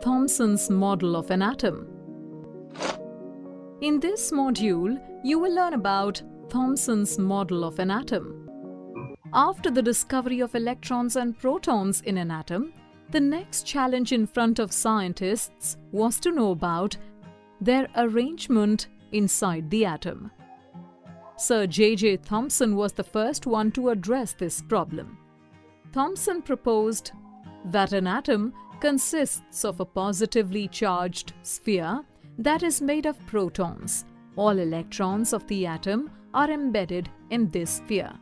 Thomson's model of an atom. In this module, you will learn about Thomson's model of an atom. After the discovery of electrons and protons in an atom, the next challenge in front of scientists was to know about their arrangement inside the atom. Sir J.J. Thomson was the first one to address this problem. Thomson proposed that an atom consists of a positively charged sphere that is made of protons. All electrons of the atom are embedded in this sphere.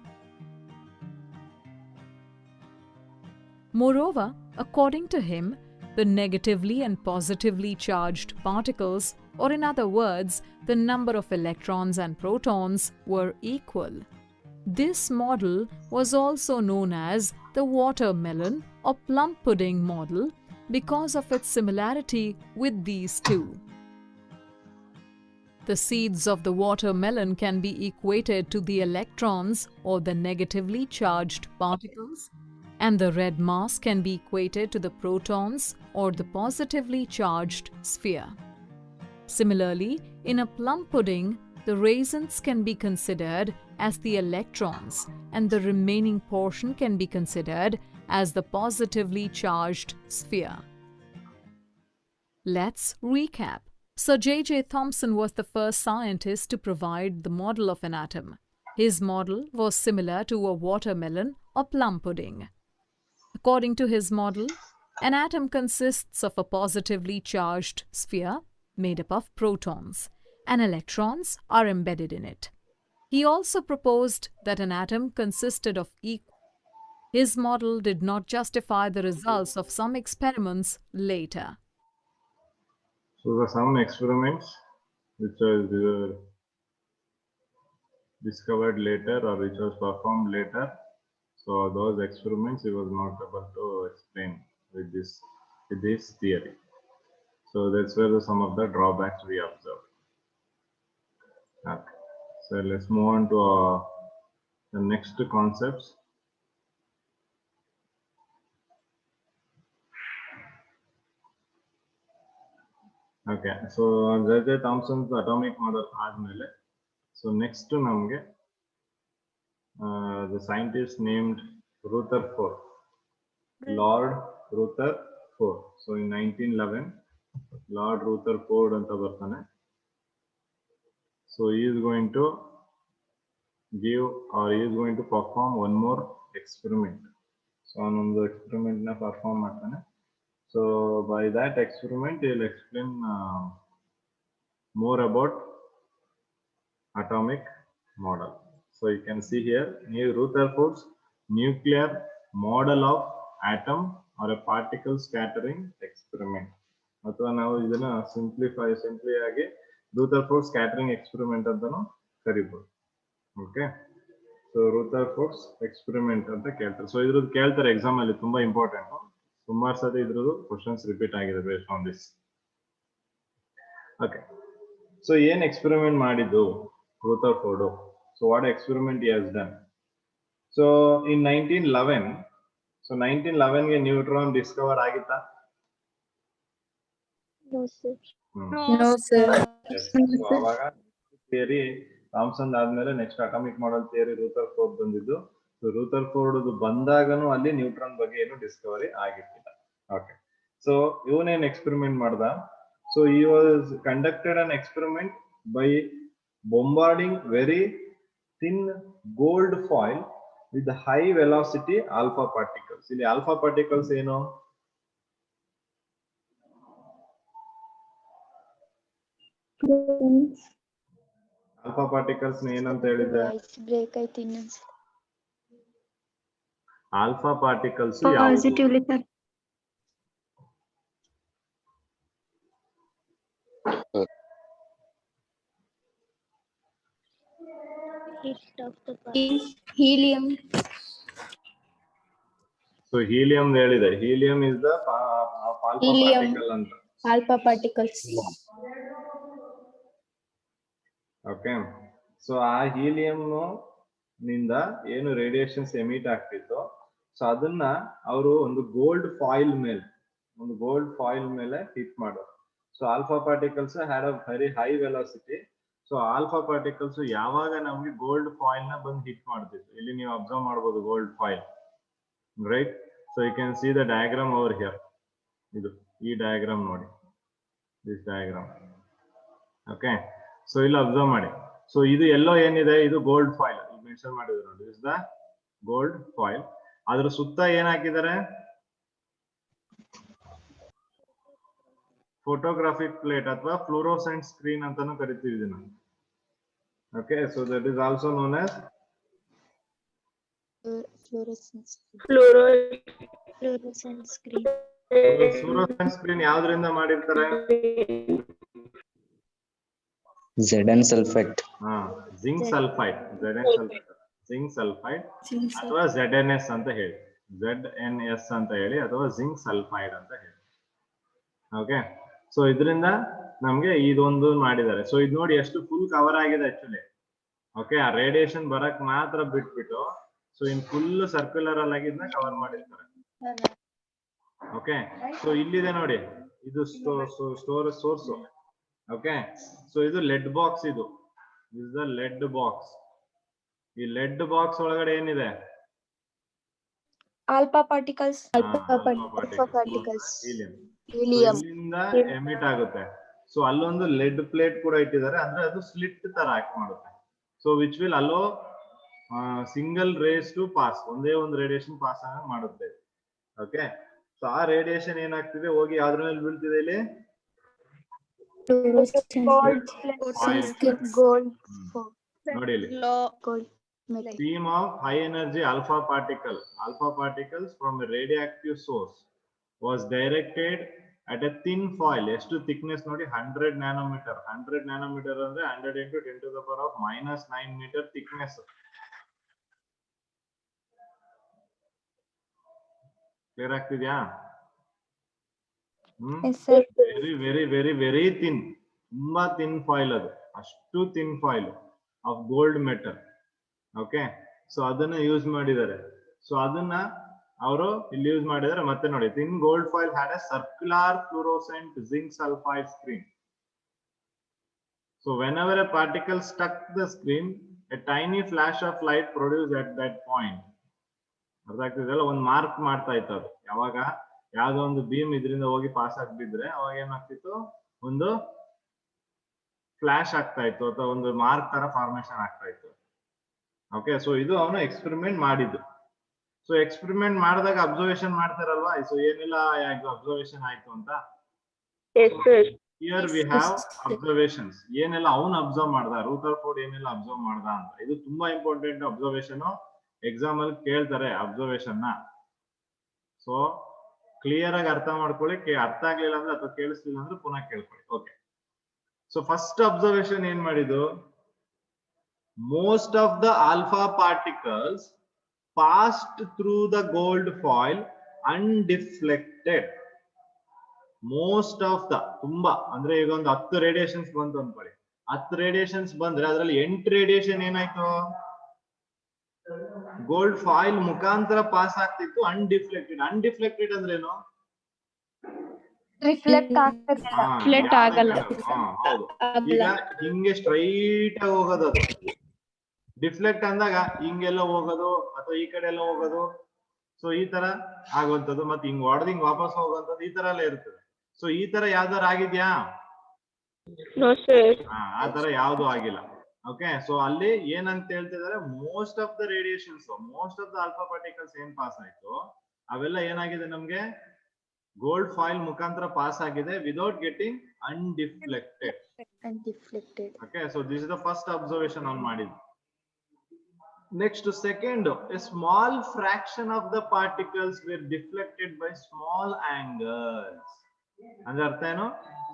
Moreover, according to him, the negatively and positively charged particles, or in other words, the number of electrons and protons, were equal. This model was also known as the watermelon or plum pudding model because of its similarity with these two. The seeds of the watermelon can be equated to the electrons or the negatively charged particles, and the red mass can be equated to the protons or the positively charged sphere. Similarly, in a plum pudding, the raisins can be considered as the electrons and the remaining portion can be considered as the positively charged sphere. Let's recap. Sir J.J. Thomson was the first scientist to provide the model of an atom. His model was similar to a watermelon or plum pudding. According to his model, an atom consists of a positively charged sphere made up of protons, and electrons are embedded in it. He also proposed that an atom consisted of equal. His model did not justify the results of some experiments later. So the some experiments which was discovered later or which was performed later, so those experiments he was not able to explain with this theory. So that's where some of the drawbacks we observed. Okay. So let's move on to the next concepts. Okay, so J.J. Thomson's atomic model ಆದ್ಮೇಲೆ, so next ನಮಗೆ the scientist named Rutherford, Lord Rutherford. So in 1911, Lord Rutherford ಅಂತ ಬರ್ತಾನೆ. So he is going to give or he is going to perform one more experiment. So ಒಂದು experiment ನ perform ಮಾಡ್ತಾನೆ. So by that experiment, he will explain more about atomic model. So you can see here, Rutherford's nuclear model of atom or a particle scattering experiment. ಅಥವಾ ನಾವು ಇದನ್ನ simply ಆಗಿ Rutherford scattering experiment ಅಂತಾನು ಕರಿಬಹುದು. Okay, so Rutherford's experiment ಅಂತ ಕೇಳ್ತಾರೆ. So ಇದ್ರದ್ದು ಕೇಳ್ತಾರೆ ಎಕ್ಸಾಮ್ ಅಲ್ಲಿ, ತುಂಬಾ ಇಂಪಾರ್ಟೆಂಟ್. ಸುಮಾರು ಸತಿ ಇದ್ರದ್ದು ಕ್ವಶನ್ಸ್ ರಿಪೀಟ್ ಆಗಿದೆ based on this. Okay, so ಏನ್ ಎಕ್ಸ್ಪೆರಿಮೆಂಟ್ ಮಾಡಿದ್ದು Rutherford? So what experiment he has done? So in 1911, so 1911 ಗೆ ನ್ಯೂಟ್ರಾನ್ ಡಿಸ್ಕವರ್ ಆಗಿತ್ತಾ? No, sir. No, sir. So ಅವಾಗ ಥಿಯರಿ ಥಾಮ್ಸನ್ ಆದ್ಮೇಲೆ next atomic model theory Rutherford ಬಂದಿದ್ದು. So Rutherford ಬಂದಾಗನು ಅಲ್ಲಿ neutron ಬಗ್ಗೆ ಏನು ಡಿಸ್ಕವರಿ ಆಗಿರ್ಲಿಲ್ಲ. ಓಕೆ, ಸೊ ಇವನೇನ್ ಎಕ್ಸ್ಪೆರಿಮೆಂಟ್ ಮಾಡ್ದ? So he was conducted an experiment by bombarding very thin gold foil with high velocity alpha particles. ಇಲ್ಲಿ alpha particles ಏನು? alpha particles ಏನಂತ ಹೇಳಿದೆ? Break ಆಯ್ತು ಇನ್ನೊಂದ್ಸಲ. alpha particles Positively, sir. Helium. So helium ಹೇಳಿದೆ. Helium is the alpha particle ಅಂತ. Alpha particles. Okay, so ಆ helium ನಿಂದ ಏನು ರೇಡಿಯೇಷನ್ಸ್ ಎಮಿಟ್ ಆಗ್ತಿತ್ತು, ಸೊ ಅದನ್ನ ಅವರು ಒಂದು ಗೋಲ್ಡ್ ಫಾಯಿಲ್ ಮೇಲೆ ಒಂದು ಗೋಲ್ಡ್ ಫಾಯಿಲ್ ಮೇಲೆ ಹಿಟ್ ಮಾಡೋದು. So alpha particles had a very high velocity. So alpha particles ಯಾವಾಗ ನಮ್ಗೆ ಗೋಲ್ಡ್ ಫಾಯಿಲ್ ನ ಬಂದು ಹಿಟ್ ಮಾಡ್ತಿತ್ತು, ಇಲ್ಲಿ ನೀವು ಅಬ್ಸರ್ವ್ ಮಾಡಬಹುದು gold foil, right. So you can see the diagram over here. ಇದು ಈ ಡಯಾಗ್ರಾಮ್ ನೋಡಿ, ದಿಸ್ ಡಯಾಗ್ರಾಮ್. ಓಕೆ, ಸೊ ಇಲ್ಲಿ ಅಬ್ಸರ್ವ್ ಮಾಡಿ. ಸೊ ಇದು ಎಲ್ಲೋ ಏನಿದೆ, ಇದು ಗೋಲ್ಡ್ ಫಾಯಿಲ್ ಮೆನ್ಷನ್ ಮಾಡಿದ್ರು ನೋಡಿ, ಇಸ್ ದ ಗೋಲ್ಡ್ ಫಾಯಿಲ್. ಅದ್ರ ಸುತ್ತ ಏನ್ ಹಾಕಿದ್ದಾರೆ, ಫೋಟೋಗ್ರಾಫಿಕ್ ಪ್ಲೇಟ್ ಅಥವಾ ಫ್ಲೋರೋಸೆಂಟ್ ಸ್ಕ್ರೀನ್ ಅಂತಾನು ಕರಿತೀವಿ ಇದನ್ನ. Okay, so that is also known as Fluorescence screen. Fluorescent screen. ಯಾವ್ದ್ರಿಂದ ಮಾಡಿರ್ತಾರೆ? Zn sulfate. Zinc sulphide, zinc sulphide ಅಥವಾ ZNS ಅಂತ ಹೇಳಿ, ZNS ಅಂತ ಹೇಳಿ, ಅಥವಾ ಜಿಂಕ್ ಸಲ್ಫೈಡ್ ಅಂತ ಹೇಳಿ. ಓಕೆ, ಸೊ ಇದರಿಂದ ನಮ್ಗೆ ಇದೊಂದು ಮಾಡಿದ್ದಾರೆ. ಸೊ ಇದು ನೋಡಿ ಎಷ್ಟು ಫುಲ್ ಕವರ್ ಆಗಿದೆ ಆಕ್ಚುಲಿ. ಓಕೆ, ಆ ರೇಡಿಯೇಷನ್ ಬರಕ್ ಮಾತ್ರ ಬಿಟ್ಬಿಟ್ಟು ಸೊ ಇನ್ ಫುಲ್ ಸರ್ಕ್ಯುಲರ್ ಆಗಿ ಇದನ್ನ ಕವರ್ ಮಾಡಿರ್ತಾರೆ. ಓಕೆ, ಸೊ ಇಲ್ಲಿದೆ ನೋಡಿ, ಇದು ಸ್ಟೋರ್ ಸೋರ್ಸ್. ಓಕೆ, ಸೊ ಇದು ಲೆಡ್ ಬಾಕ್ಸ್, ಇದು ಇಸ್ ದ ಲೆಡ್ ಬಾಕ್ಸ್. ಈ ಲೆಡ್ ಬಾಕ್ಸ್ ಒಳಗಡೆ ಏನಿದೆ? Alpha particles. Helium. ಇಲ್ಲಿಂದ ಎಮಿಟ್ ಆಗುತ್ತೆ. ಸೊ ಅಲ್ಲೊಂದು ಲೆಡ್ ಪ್ಲೇಟ್ ಕೂಡ ಇಟ್ಟಿದ್ದಾರೆ, ಅಂದ್ರೆ ಅದು ಸ್ಲಿಟ್ ತರ ಆಕ್ಟ್ ಮಾಡುತ್ತೆ. So which will allow single rays to pass, ಒಂದೇ ಒಂದು ರೇಡಿಯೇಷನ್ ಪಾಸ್ ಆಗ ಮಾಡುತ್ತೆ. ಓಕೆ, ಸೊ ಆ ರೇಡಿಯೇಷನ್ ಏನಾಗ್ತಿದೆ, ಹೋಗಿ ಯಾವ್ದ್ರ ಮೇಲೆ ಬೀಳ್ತಿದೆ? ಇಲ್ಲಿ ನೋಡಿ, ಇಲ್ಲಿ theme of high energy alpha particles from a radioactive source was directed at a thin foil. ಎಷ್ಟು thickness ನೋಡಿ, 100 nanometer. 100 nanometer ಅಂದ್ರೆ 100 into 10 to the power of -9 meter thickness. Clear ಆಗ್ತಿದ್ಯಾ? Very very very very thin, ತುಂಬಾ thin foil ಅದು, ಅಷ್ಟು thin foil of gold metal. Okay, so ಅದನ್ನ use ಮಾಡಿದ್ದಾರೆ. So ಅದನ್ನ ಅವರು ಇಲ್ಲಿ ಯೂಸ್ ಮಾಡಿದ್ದಾರೆ. ಮತ್ತೆ ನೋಡಿ, thin gold foil had A circular fluorescent zinc sulphide screen. So whenever a particle struck the screen, a tiny flash of light produced at that point. ಅರ್ಥ ಆಗ್ತಿದೆಯಲ್ಲ, ಒಂದು ಮಾರ್ಕ್ ಮಾಡ್ತಾ ಇತ್ತು ಅದು. ಯಾವಾಗ ಯಾವ್ದೋ ಒಂದು ಬೀಮ್ ಇದರಿಂದ ಹೋಗಿ ಪಾಸ್ ಆಗ್ಬಿದ್ರೆ ಅವಾಗ ಏನಾಗ್ತಿತ್ತು, ಒಂದು ಫ್ಲಾಶ್ ಆಗ್ತಾ ಇತ್ತು ಅಥವಾ ಒಂದು ಮಾರ್ಕ್ ತರ ಫಾರ್ಮೇಶನ್ ಆಗ್ತಾ ಇತ್ತು. ಓಕೆ, ಸೊ ಇದು ಅವನು ಎಕ್ಸ್ಪೆರಿಮೆಂಟ್ ಮಾಡಿದ್ದು. ಸೊ ಎಕ್ಸ್ಪೆರಿಮೆಂಟ್ ಮಾಡಿದಾಗ ಅಬ್ಸರ್ವೇಷನ್ ಮಾಡ್ತಾರಲ್ವಾ, ಸೊ ಏನೆಲ್ಲ ಅಬ್ಸರ್ವೇಷನ್ ಆಯ್ತು ಅಂತ. Here we have observations. ಏನೆಲ್ಲ ಅವನು ಅಬ್ಸರ್ವ್ ಮಾಡ್ದ, ರೂಥರ್ಫೋರ್ಡ್ ಏನೆಲ್ಲ ಅಬ್ಸರ್ವ್ ಮಾಡ್ದ ಅಂತ. ಇದು ತುಂಬಾ ಇಂಪಾರ್ಟೆಂಟ್ ಅಬ್ಸರ್ವೇಷನ್, ಎಕ್ಸಾಮ್ ಅಲ್ಲಿ ಕೇಳ್ತಾರೆ ಅಬ್ಸರ್ವೇಷನ್ ನ. ಸೊ ಕ್ಲಿಯರ್ ಆಗಿ ಅರ್ಥ ಮಾಡ್ಕೊಳ್ಳಿ. ಅರ್ಥ ಆಗ್ಲಿಲ್ಲ ಅಂದ್ರೆ ಅಥವಾ ಕೇಳಿಸ್ಲಿಲ್ಲ ಅಂದ್ರೆ ಪುನಃ ಕೇಳ್ಕೊಳ್ಳಿ. ಓಕೆ, ಸೊ ಫಸ್ಟ್ ಅಬ್ಸರ್ವೇಷನ್ ಏನ್ ಮಾಡಿದ್ದು, most of the alpha particles passed through the gold foil undeflected. most of the, ತುಂಬಾ ಅಂದ್ರೆ ಈಗ ಒಂದು 10 ರೇಡಿಯೇಷನ್ಸ್ ಬಂತು ಅನ್ಕೊಳ್ಳಿ. 10 ರೇಡಿಯೇಷನ್ಸ್ ಬಂದ್ರೆ ಅದರಲ್ಲಿ 8 ರೇಡಿಯೇಷನ್ ಏನಾಯ್ತು, ಗೋಲ್ಡ್ ಫಾಯಿಲ್ ಮುಖಾಂತರ ಪಾಸ್ ಆಗ್ತಿತ್ತು, ಅನ್ಡಿಫ್ಲೆಕ್ಟೆಡ್. ಅನ್ಡಿಫ್ಲೆಕ್ಟೆಡ್ ಅಂದ್ರೆ ಏನು? ರಿಫ್ಲೆಕ್ಟ್ ಆಗಲ್ಲ. ಹೌದು, ಈಗ ಹಿಂಗೆ ಸ್ಟ್ರೈಟ್ ಆಗಿ ಹೋಗೋದು ಅದು. ಡಿಫ್ಲೆಕ್ಟ್ ಅಂದಾಗ ಹಿಂಗೆಲ್ಲ ಹೋಗೋದು ಅಥವಾ ಈ ಕಡೆ ಎಲ್ಲ ಹೋಗೋದು, ಸೊ ಈ ತರ ಆಗುವಂತದ್ದು. ಮತ್ತೆ ಹಿಂಗ್ ಹೊಡೆದ್ ಹಿಂಗ್ ವಾಪಸ್ ಹೋಗುವಂತದ್ದು, ಈ ತರ ಎಲ್ಲ ಇರ್ತದೆ. ಸೊ ಈ ತರ ಯಾವ್ದಾರ ಆಗಿದ್ಯಾ? ಆ ತರ ಯಾವ್ದು ಆಗಿಲ್ಲ. ಓಕೆ, ಸೊ ಅಲ್ಲಿ ಏನಂತ ಹೇಳ್ತಿದ್ದಾರೆ, most of the radiations, most of the alpha particles ಏನ್ ಪಾಸ್ ಆಯ್ತು ಅವೆಲ್ಲ ಏನಾಗಿದೆ, ನಮ್ಗೆ ಗೋಲ್ಡ್ ಫಾಯಿಲ್ ಮುಖಾಂತರ ಪಾಸ್ ಆಗಿದೆ without getting undeflected. Okay, so this is the first observation on ಮಾಡಿದ್ದು. Next second, a small fraction of the particles were deflected by small angles. ಅಂದ್ರೆ ಅರ್ಥ ಏನು?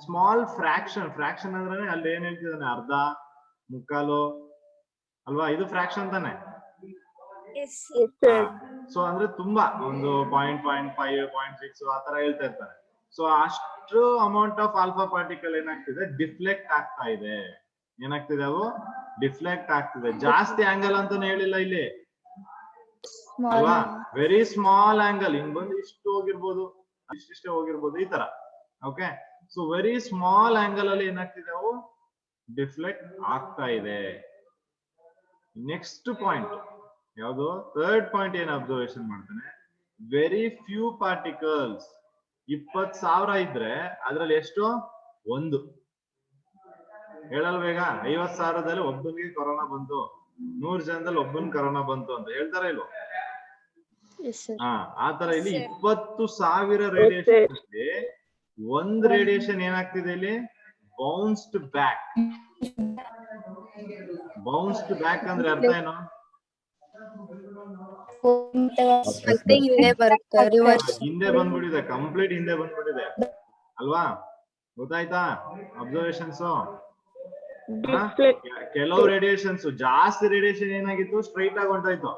Small fraction. ಫ್ರಾಕ್ಷನ್ ಅಂದ್ರೆ ಅಲ್ಲಿ ಏನ್ ಹೇಳ್ತಿದ್ದಾನೆ, ಅರ್ಧ, ಮುಕ್ಕಾಲು ಅಲ್ವಾ, ಇದು ಫ್ರಾಕ್ಷನ್ ತಾನೆ. ಸೊ ಅಂದ್ರೆ ತುಂಬಾ ಒಂದು 0.5, 0.6 ಆ ತರ ಹೇಳ್ತಾ ಇರ್ತಾರೆ. ಸೊ ಅಷ್ಟು ಅಮೌಂಟ್ ಆಫ್ ಆಲ್ಫಾ ಪಾರ್ಟಿಕಲ್ ಏನಾಗ್ತಿದೆ, ಡಿಫ್ಲೆಕ್ಟ್ ಆಗ್ತಾ ಇದೆ. ಏನಾಗ್ತಿದೆ, ಅವು ಡಿಫ್ಲೆಕ್ಟ್ ಆಗ್ತಿದೆ. ಜಾಸ್ತಿ ಆಂಗಲ್ ಅಂತಾನೆ ಹೇಳಿಲ್ಲ ಇಲ್ಲಿ ಅಲ್ವಾ, ವೆರಿ ಸ್ಮಾಲ್ ಆಂಗಲ್. ಹಿಂಗ್ ಬಂದು ಇಷ್ಟು ಹೋಗಿರ್ಬೋದು, ಇಷ್ಟಿಷ್ಟೇ ಹೋಗಿರ್ಬೋದು ಈ ತರ. Okay, so very small angle ಅಲ್ಲಿ ಏನಾಗ್ತಿದೆ, ಅವು ಡಿಫ್ಲೆಕ್ಟ್ ಆಗ್ತಾ ಇದೆ. ನೆಕ್ಸ್ಟ್ ಪಾಯಿಂಟ್ ಯಾವುದು, ಥರ್ಡ್ ಪಾಯಿಂಟ್ ಏನ್ ಅಬ್ಸರ್ವೇಷನ್ ಮಾಡ್ತಾನೆ, ವೆರಿ ಫ್ಯೂ ಪಾರ್ಟಿಕಲ್ಸ್. 20,000 ಇದ್ರೆ ಅದ್ರಲ್ಲಿ ಎಷ್ಟು, ಒಂದು. ಹೇಳಲ್ ಬೇಗ, 50,000ದಲ್ಲಿ ಒಬ್ಬನಿಗೆ ಕೊರೋನಾ ಬಂತು, 100 ಜನದಲ್ಲಿ ಒಬ್ಬನ್ ಕೊರೋನಾ ಬಂತು ಅಂತ ಹೇಳ್ತಾರ ಇಲ್ವೋ? ಆತರ ಇಲ್ಲಿ 20,000 ರೇಡಿಯೇಷನ್ ಒಂದ್ ರೇಡಿಯೇಷನ್ ಏನಾಗ್ತಿದೆ ಇಲ್ಲಿ, ಬೌನ್ಸ್ಡ್ ಬ್ಯಾಕ್. ಬೌನ್ಸ್ಡ್ ಬ್ಯಾಕ್ ಅಂದ್ರೆ ಅರ್ಥ ಏನು? ಹಿಂದೆ ಬಂದ್ಬಿಟ್ಟಿದೆ, ಕಂಪ್ಲೀಟ್ ಹಿಂದೆ ಬಂದ್ಬಿಟ್ಟಿದೆ ಅಲ್ವಾ? ಗೊತ್ತಾಯ್ತಾ ಅಬ್ಸರ್ವೇಷನ್ಸ್? ಕೆಲವು ರೇಡಿಯೇಷನ್ಸ್, ಜಾಸ್ತಿ ರೇಡಿಯೇಷನ್ ಏನಾಗಿತ್ತು, ಸ್ಟ್ರೈಟ್ ಆಗಿ ಹೊಂಟೋಯ್ತು.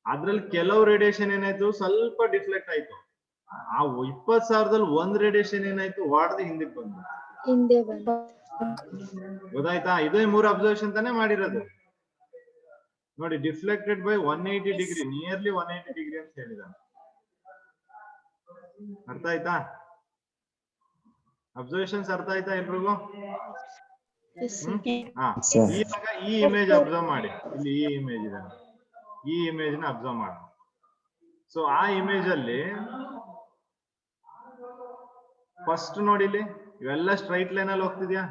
ಅದ್ರಲ್ಲಿ ಕೆಲವು ರೇಡಿಯೇಷನ್ ಏನಾಯ್ತು, ಸ್ವಲ್ಪ ಡಿಫ್ಲೆಕ್ಟ್ ಆಯ್ತು. ಆ 20,000ದಲ್ಲಿ ಒಂದ್ ರೇಡಿಯೇಷನ್ ಏನಾಯ್ತು, ವಾಡ್ದು ಹಿಂದಕ್ಕೆ ಬಂದು. ಗೊತ್ತಾಯ್ತಾ? ಇದೇ 3 ಅಬ್ಸರ್ವೇಷನ್ ತಾನೇ ಮಾಡಿರೋದು. ನೋಡಿ, deflected by 180 degree, nearly 180 degree ಅಂತ ಹೇಳಿದಾನೆ. ಅರ್ಥ ಆಯ್ತಾ? ಅಬ್ಸರ್ವೇಷನ್ಸ್ ಅರ್ಥ ಆಯ್ತಾ ಎಲ್ರಿಗೂ? ಇವಾಗ ಈ ಇಮೇಜ್ ಅಬ್ಸರ್ವ್ ಮಾಡಿ. ಇಲ್ಲಿ ಈ ಇಮೇಜ್ ಇದೆ, ಈ ಇಮೇಜ್ ನ ಅಬ್ಸರ್ವ್ ಮಾಡಿ. ಸೊ ಆ ಇಮೇಜ್ ಅಲ್ಲಿ ಫಸ್ಟ್ ನೋಡಿ, ಇಲ್ಲಿ ಇವೆಲ್ಲ ಸ್ಟ್ರೈಟ್ ಲೈನ್ ಅಲ್ಲಿ ಹೋಗ್ತಿದ್ಯಾ?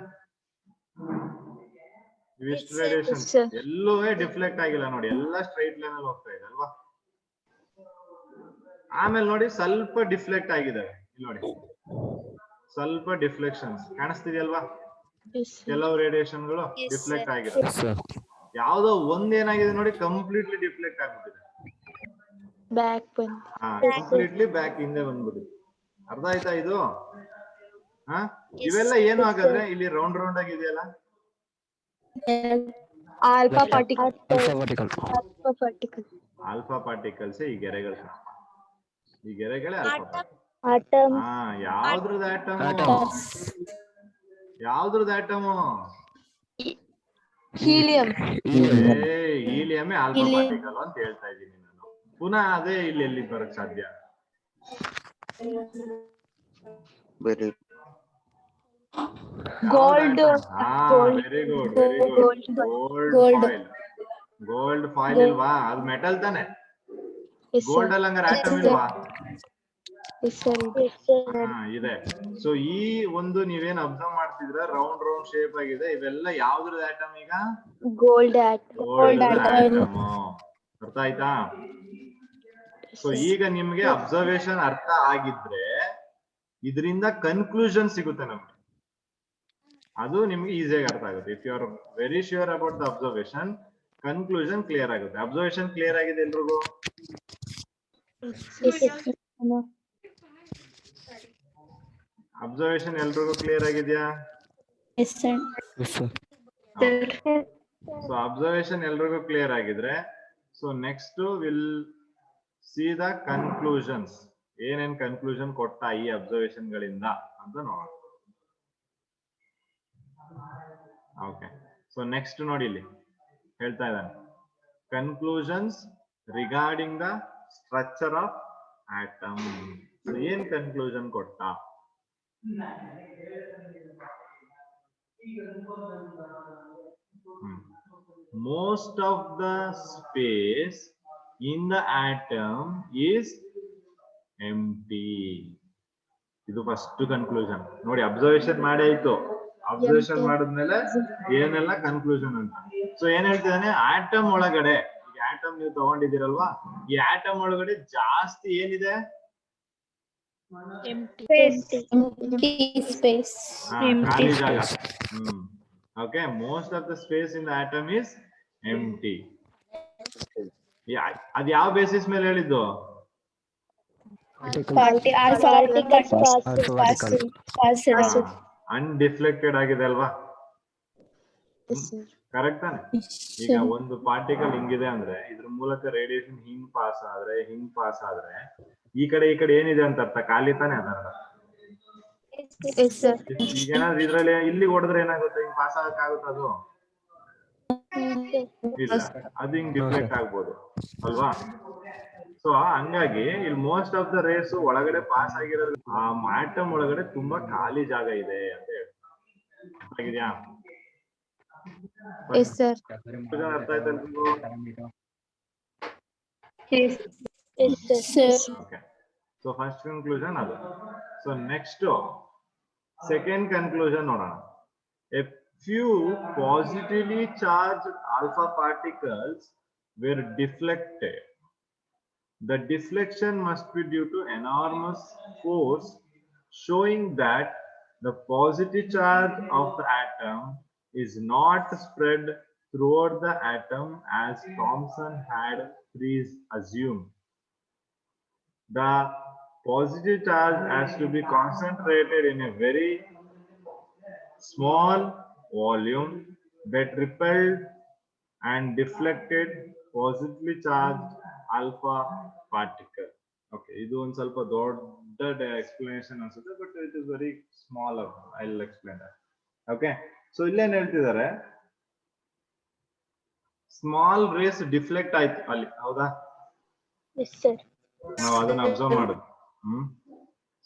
ಇವಿಷ್ಟು ರೇಡಿಯೇಷನ್ ಎಲ್ಲೂ ಡಿಫ್ಲೆಕ್ಟ್ ಆಗಿಲ್ಲ ನೋಡಿ, ಎಲ್ಲ ಸ್ಟ್ರೈಟ್ ಲೈನ್ ಅಲ್ಲಿ ಹೋಗ್ತಾ ಇದೆ ಅಲ್ವಾ? ಆಮೇಲೆ ನೋಡಿ ಸ್ವಲ್ಪ ಡಿಫ್ಲೆಕ್ಟ್ ಆಗಿದ್ದಾವೆ. ಇಲ್ಲಿ ನೋಡಿ ಸ್ವಲ್ಪ ಡಿಫ್ಲೆಕ್ಷನ್ಸ್ ಕಾಣಿಸ್ತಿದೆಯಲ್ವಾ? ಕೆಲವು ರೇಡಿಯೇಷನ್ ಗಳು ಡಿಫ್ಲೆಕ್ಟ್ ಆಗಿದೆ. ಯಾವ್ದೋ ಒಂದ್ ಏನಾಗಿದೆ ನೋಡಿ, ಕಂಪ್ಲೀಟ್ಲಿ ಡಿಫ್ಲೆಕ್ಟ್ ಆಗ್ಬಿಟ್ಟಿದೆ. ಕಂಪ್ಲೀಟ್ಲಿ ಬ್ಯಾಕ್ ಹಿಂದೆ ಬಂದ್ಬಿಟ್ಟಿದೆ. ಅರ್ಥ ಆಯ್ತಾ ಇದು? ಇವೆಲ್ಲ ಏನು ಹಾಗಾದ್ರೆ ಇಲ್ಲಿ ರೌಂಡ್ ರೌಂಡ್ ಆಗಿದೆಯಲ್ಲ, ಆಲ್ಫಾ ಪಾರ್ಟಿಕಲ್ಸ್. ಈ ಗೆರೆಗಳು, ಈ ಗೆರೆಗಳೇ ಆಲ್ಫಾ. ಯಾವ್ದ್ರದ್ದು ಆಟಮ್? ಹೀಲಿಯಂ ಆಲ್ಫಾ ಪಾರ್ಟಿಕಲ್ ಅಂತ ಹೇಳ್ತಾ ಇದ್ದೀನಿ ನಾನು. ಪುನಃ ಅದೇ ಇಲ್ಲಿ ಎಲ್ಲಿ ಬರಕ್ ಸಾಧ್ಯ? Gold. Very good, gold foil ಇಲ್ವಾ? ಅದು ಮೆಟಲ್ ತಾನೆ. ಗೋಲ್ಡ್ ಅಲ್ಲಿ ಹಂಗಾರೆ ಆಟಮ್ ಇಲ್ವಾ? ಇದೆ. ಸೊ ಈ ಒಂದು ನೀವೇನ್ ಅಬ್ಸರ್ವ್ ಮಾಡ್ತಿದ್ರ, ರೌಂಡ್ ರೌಂಡ್ ಶೇಪ್ ಆಗಿದೆ. ಇವೆಲ್ಲ ಯಾವ್ದ್ರದ್ದು ಆಟಮ್ ಈಗ? Gold atom. ಅರ್ಥ ಆಯ್ತಾ? ಸೊ ಈಗ ನಿಮ್ಗೆ ಅಬ್ಸರ್ವೇಷನ್ ಅರ್ಥ ಆಗಿದ್ರೆ ಇದರಿಂದ ಕನ್ಕ್ಲೂಷನ್ ಸಿಗುತ್ತೆ ನಮ್ಗೆ. ಅದು ನಿಮ್ಗೆ ಈಸಿಯಾಗಿ ಅರ್ಥ ಆಗುತ್ತೆ. If you are very sure about the observation, conclusion clear ಆಗುತ್ತೆ. ಅಬ್ಸರ್ವೇಷನ್ ಕ್ಲಿಯರ್ ಆಗಿದೆ ಎಲ್ರಿಗೂ? ಅಬ್ಸರ್ವೇಷನ್ ಎಲ್ರಿಗೂ ಕ್ಲಿಯರ್ ಆಗಿದೆಯಾ? ಸೊ ಅಬ್ಸರ್ವೇಷನ್ ಎಲ್ರಿಗೂ ಕ್ಲಿಯರ್ ಆಗಿದ್ರೆ, so next we'll see the conclusions. ಏನೇನ್ ಕನ್ಕ್ಲೂಷನ್ ಕೊಟ್ಟ ಈ ಅಬ್ಸರ್ವೇಷನ್ ಗಳಿಂದ ಅಂತ ನೋಡೋಣ. ಓಕೆ, ಸೊ ನೆಕ್ಸ್ಟ್ ನೋಡಿ, ಇಲ್ಲಿ ಹೇಳ್ತಾ ಇದ್ದಾನೆ, conclusions regarding the structure of atom. ಏನ್ ಕನ್ಕ್ಲೂಷನ್ ಕೊಟ್ಟ? Most of the space in the atom is empty. ಇದು ಫಸ್ಟ್ ಕನ್ಕ್ಲೂಷನ್ ನೋಡಿ. ಅಬ್ಸರ್ವೇಷನ್ ಮಾಡಿ ಆಯ್ತು. ಅಬ್ಸರ್ವೇಷನ್ ಮಾಡಿದ್ಮೇಲೆ ಏನೆಲ್ಲ ಕನ್ಕ್ಲೂಷನ್ ಅಂತ. ಸೊ ಏನ್ ಹೇಳ್ತಿದ್ದಾನೆ, ಆಟಮ್ ಒಳಗಡೆ, ಈಗ ಆಟಮ್ ನೀವು ತಗೊಂಡಿದ್ದೀರಲ್ವಾ, ಈ ಆಟಮ್ ಒಳಗಡೆ ಜಾಸ್ತಿ ಏನಿದೆ? ಖಾಲಿ ಜಾಗ. Okay, most of the space in the atom is empty. ಅದ್ ಯಾವ ಬೇಸಿಸ್ ಮೇಲೆ ಹೇಳಿದ್ದು? ಅನ್ಡಿಫ್ಲೆಕ್ಟೆಡ್ ಆಗಿದೆ ಅಲ್ವಾ? ಕರೆಕ್ಟ್ ತಾನೆ? ಈಗ ಒಂದು ಪಾರ್ಟಿಕಲ್ ಹಿಂಗಿದೆ ಅಂದ್ರೆ ಇದ್ರ ಮೂಲಕ ರೇಡಿಯೇಷನ್ ಹಿಂಗ್ ಪಾಸ್ ಆದ್ರೆ ಈ ಕಡೆ ಏನಿದೆ ಅಂತ ಅರ್ಥ, ಖಾಲಿ ತಾನೆ ಅದರ. ಈಗ ಏನಾದ್ರು ಇದ್ರಲ್ಲಿ ಇಲ್ಲಿ ಹೊಡೆದ್ರೆ ಏನಾಗುತ್ತೆ? ಹಿಂಗ್ ಪಾಸ್ ಆಗಕ್ಕಾಗುತ್ತೆ ಅದು? ಇಲ್ಲ, ಅದು ಹಿಂಗ್ ಡಿಫ್ಲೆಕ್ಟ್ ಆಗ್ಬೋದು ಅಲ್ವಾ? ಸೊ ಹಂಗಾಗಿ ಇಲ್ಲಿ ಮೋಸ್ಟ್ ಆಫ್ ದ ರೇಸ್ ಒಳಗಡೆ ಪಾಸ್ ಆಗಿರೋದು ಆ ಆಟಮ್ ಒಳಗಡೆ ತುಂಬಾ ಖಾಲಿ ಜಾಗ ಇದೆ ಅಂತ ಹೇಳ್ತಾರೆ. ಆಗಿದ್ಯಾ? Yes sir. ಅರ್ಥ ಆಯ್ತಾ ನಿಮ್ಗೂ? Okay. So first conclusion ಅದು. So next second conclusion ನೋಡೋಣ. A few positively charged alpha particles were deflected. The deflection must be due to enormous force, showing that the positive charge of the atom is not spread throughout the atom as Thomson had assumed. The positive charge has to be concentrated in a very small volume that repelled and deflected positively charged alpha particle. Okay, ಇದು ಒಂದು ಸ್ವಲ್ಪ ದೊಡ್ಡ explanation ಅನ್ಸುತ್ತೆ, but it is very small. I will explain that. Okay, so ಇಲ್ಲೇನ್ ಹೇಳ್ತಿದ್ದಾರೆ, small race deflect ಆಯ್ತು ಅಲ್ಲಿ, ಹೌದಾ? Yes sir. ನಾವು ಅದನ್ನ ಅಬ್ಸರ್ವ್ ಮಾಡುದು.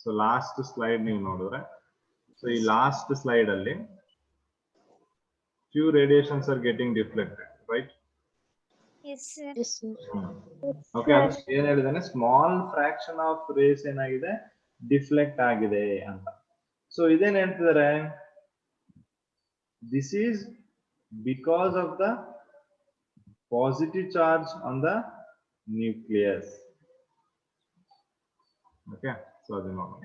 ಸೊ ಲಾಸ್ಟ್ ಸ್ಲೈಡ್ ನೀವು ನೋಡಿದ್ರೆ, ಸೊ ಈ ಲಾಸ್ಟ್ ಸ್ಲೈಡ್ ಅಲ್ಲಿ few radiations are getting deflected, right? Yes sir. Okay, ಏನ್ ಹೇಳಿದಾನೆ, ಸ್ಮಾಲ್ ಫ್ರಾಕ್ಷನ್ ಆಫ್ ರೇಸ್ ಏನಾಗಿದೆ, ಡಿಫ್ಲೆಕ್ಟ್ ಆಗಿದೆ ಅಂತ. ಸೊ ಇದೇನ್ ಹೇಳ್ತಿದ್ದಾರೆ, this is because of the positive charge on the nucleus. Okay, so ಅದು ನೋಡೋಣ.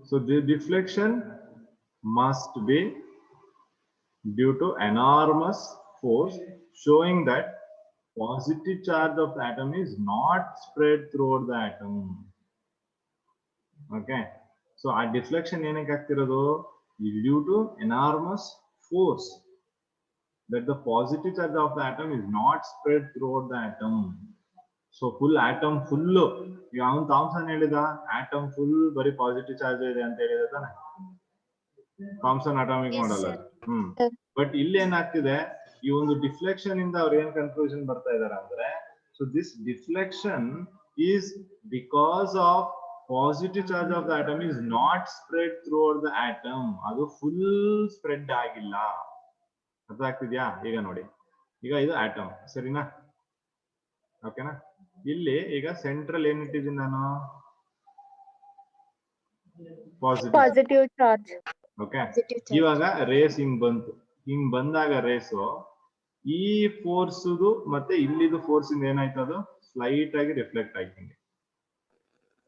So the deflection must be due to enormous force, showing that positive charge of the atom is not spread throughout the atom. Okay, so a deflection ಏನಕ್ಕೆ ಆಗ್ತಿರೋದು, due to enormous force that the positive charge of the atom is not spread throughout the atom. So full atom full, ಈಗ ಅವನು Thomson ಹೇಳಿದ atom full ಬರೀ positive charge ಇದೆ ಅಂತ ಹೇಳಿದ ತಾನೆ, ಥಾಮ್ಸನ್ ಅಟಾಮಿಕ್ ಮಾಡಲ್. ಬಟ್ ಇಲ್ಲಿ ಏನಾಗ್ತಿದೆ, ಈ ಒಂದು ಡಿಫ್ಲೆಕ್ಷನ್ ಇಂದ ಅವ್ರು ಏನ್ ಕನ್ಕ್ಲೂಷನ್ ಬರ್ತಾ ಇದಾರೆ ಅಂದ್ರೆ, so this deflection is because of positive charge of the atom is not spread through out the atom. ಅದು ಫುಲ್ ಸ್ಪ್ರೆಡ್ ಆಗಿಲ್ಲ. ಅರ್ಥ ಆಗ್ತಿದ್ಯಾ? ಈಗ ನೋಡಿ, ಈಗ ಇದು ಆಟಮ್, ಸರಿನಾ? ಓಕೆನಾ? ಇಲ್ಲಿ ಈಗ ಸೆಂಟ್ರಲ್ ಏನ್ ಇಟ್ಟಿದ್ದೀನಿ ನಾನು, ಪಾಸಿಟಿವ್ ಚಾರ್ಜ್. ಓಕೆ, ಇವಾಗ ರೇಸ್ ಹಿಂಗ್ ಬಂತು, ಹಿಂಗ್ ಬಂದಾಗ ರೇಸು ಈ ಫೋರ್ಸ್ ಮತ್ತೆ ಇಲ್ಲಿದು ಫೋರ್ಸ್ ಇಂದ ಏನಾಯ್ತು, ಅದು ಸ್ಲೈಟ್ ಆಗಿ ರಿಫ್ಲೆಕ್ಟ್ ಆಯ್ತು. ಹಿಂಗೆ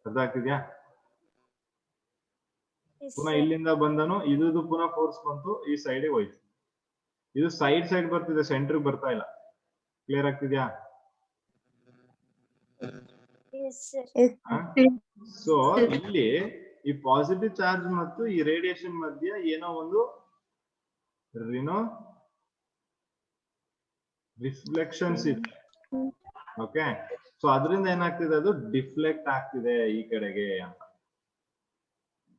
ಅರ್ಥ ಆಗ್ತಿದ್ಯಾ? ಪುನಃ ಇಲ್ಲಿಂದ ಬಂದನು, ಇದು ಪುನಃ ಫೋರ್ಸ್ ಬಂತು, ಈ ಸೈಡ್ ಹೋಯ್ತು. ಇದು ಸೈಡ್ ಬರ್ತಿದೆ, ಸೆಂಟರ್ ಬರ್ತಾ ಇಲ್ಲ. ಕ್ಲಿಯರ್ ಆಗ್ತಿದ್ಯಾ? ಸೊ ಇಲ್ಲಿ ಈ ಪಾಸಿಟಿವ್ ಚಾರ್ಜ್ ಮತ್ತು ಈ ರೇಡಿಯೇಷನ್ ಮಧ್ಯೆ ಏನೋ ಒಂದು ರಿಫ್ಲೆಕ್ಷನ್ಸ್ ಇದೆ. ಓಕೆ, ಸೊ ಅದರಿಂದ ಏನಾಗ್ತಿದೆ, ಅದು ಡಿಫ್ಲೆಕ್ಟ್ ಆಗ್ತಿದೆ ಈ ಕಡೆಗೆ ಅಂತ.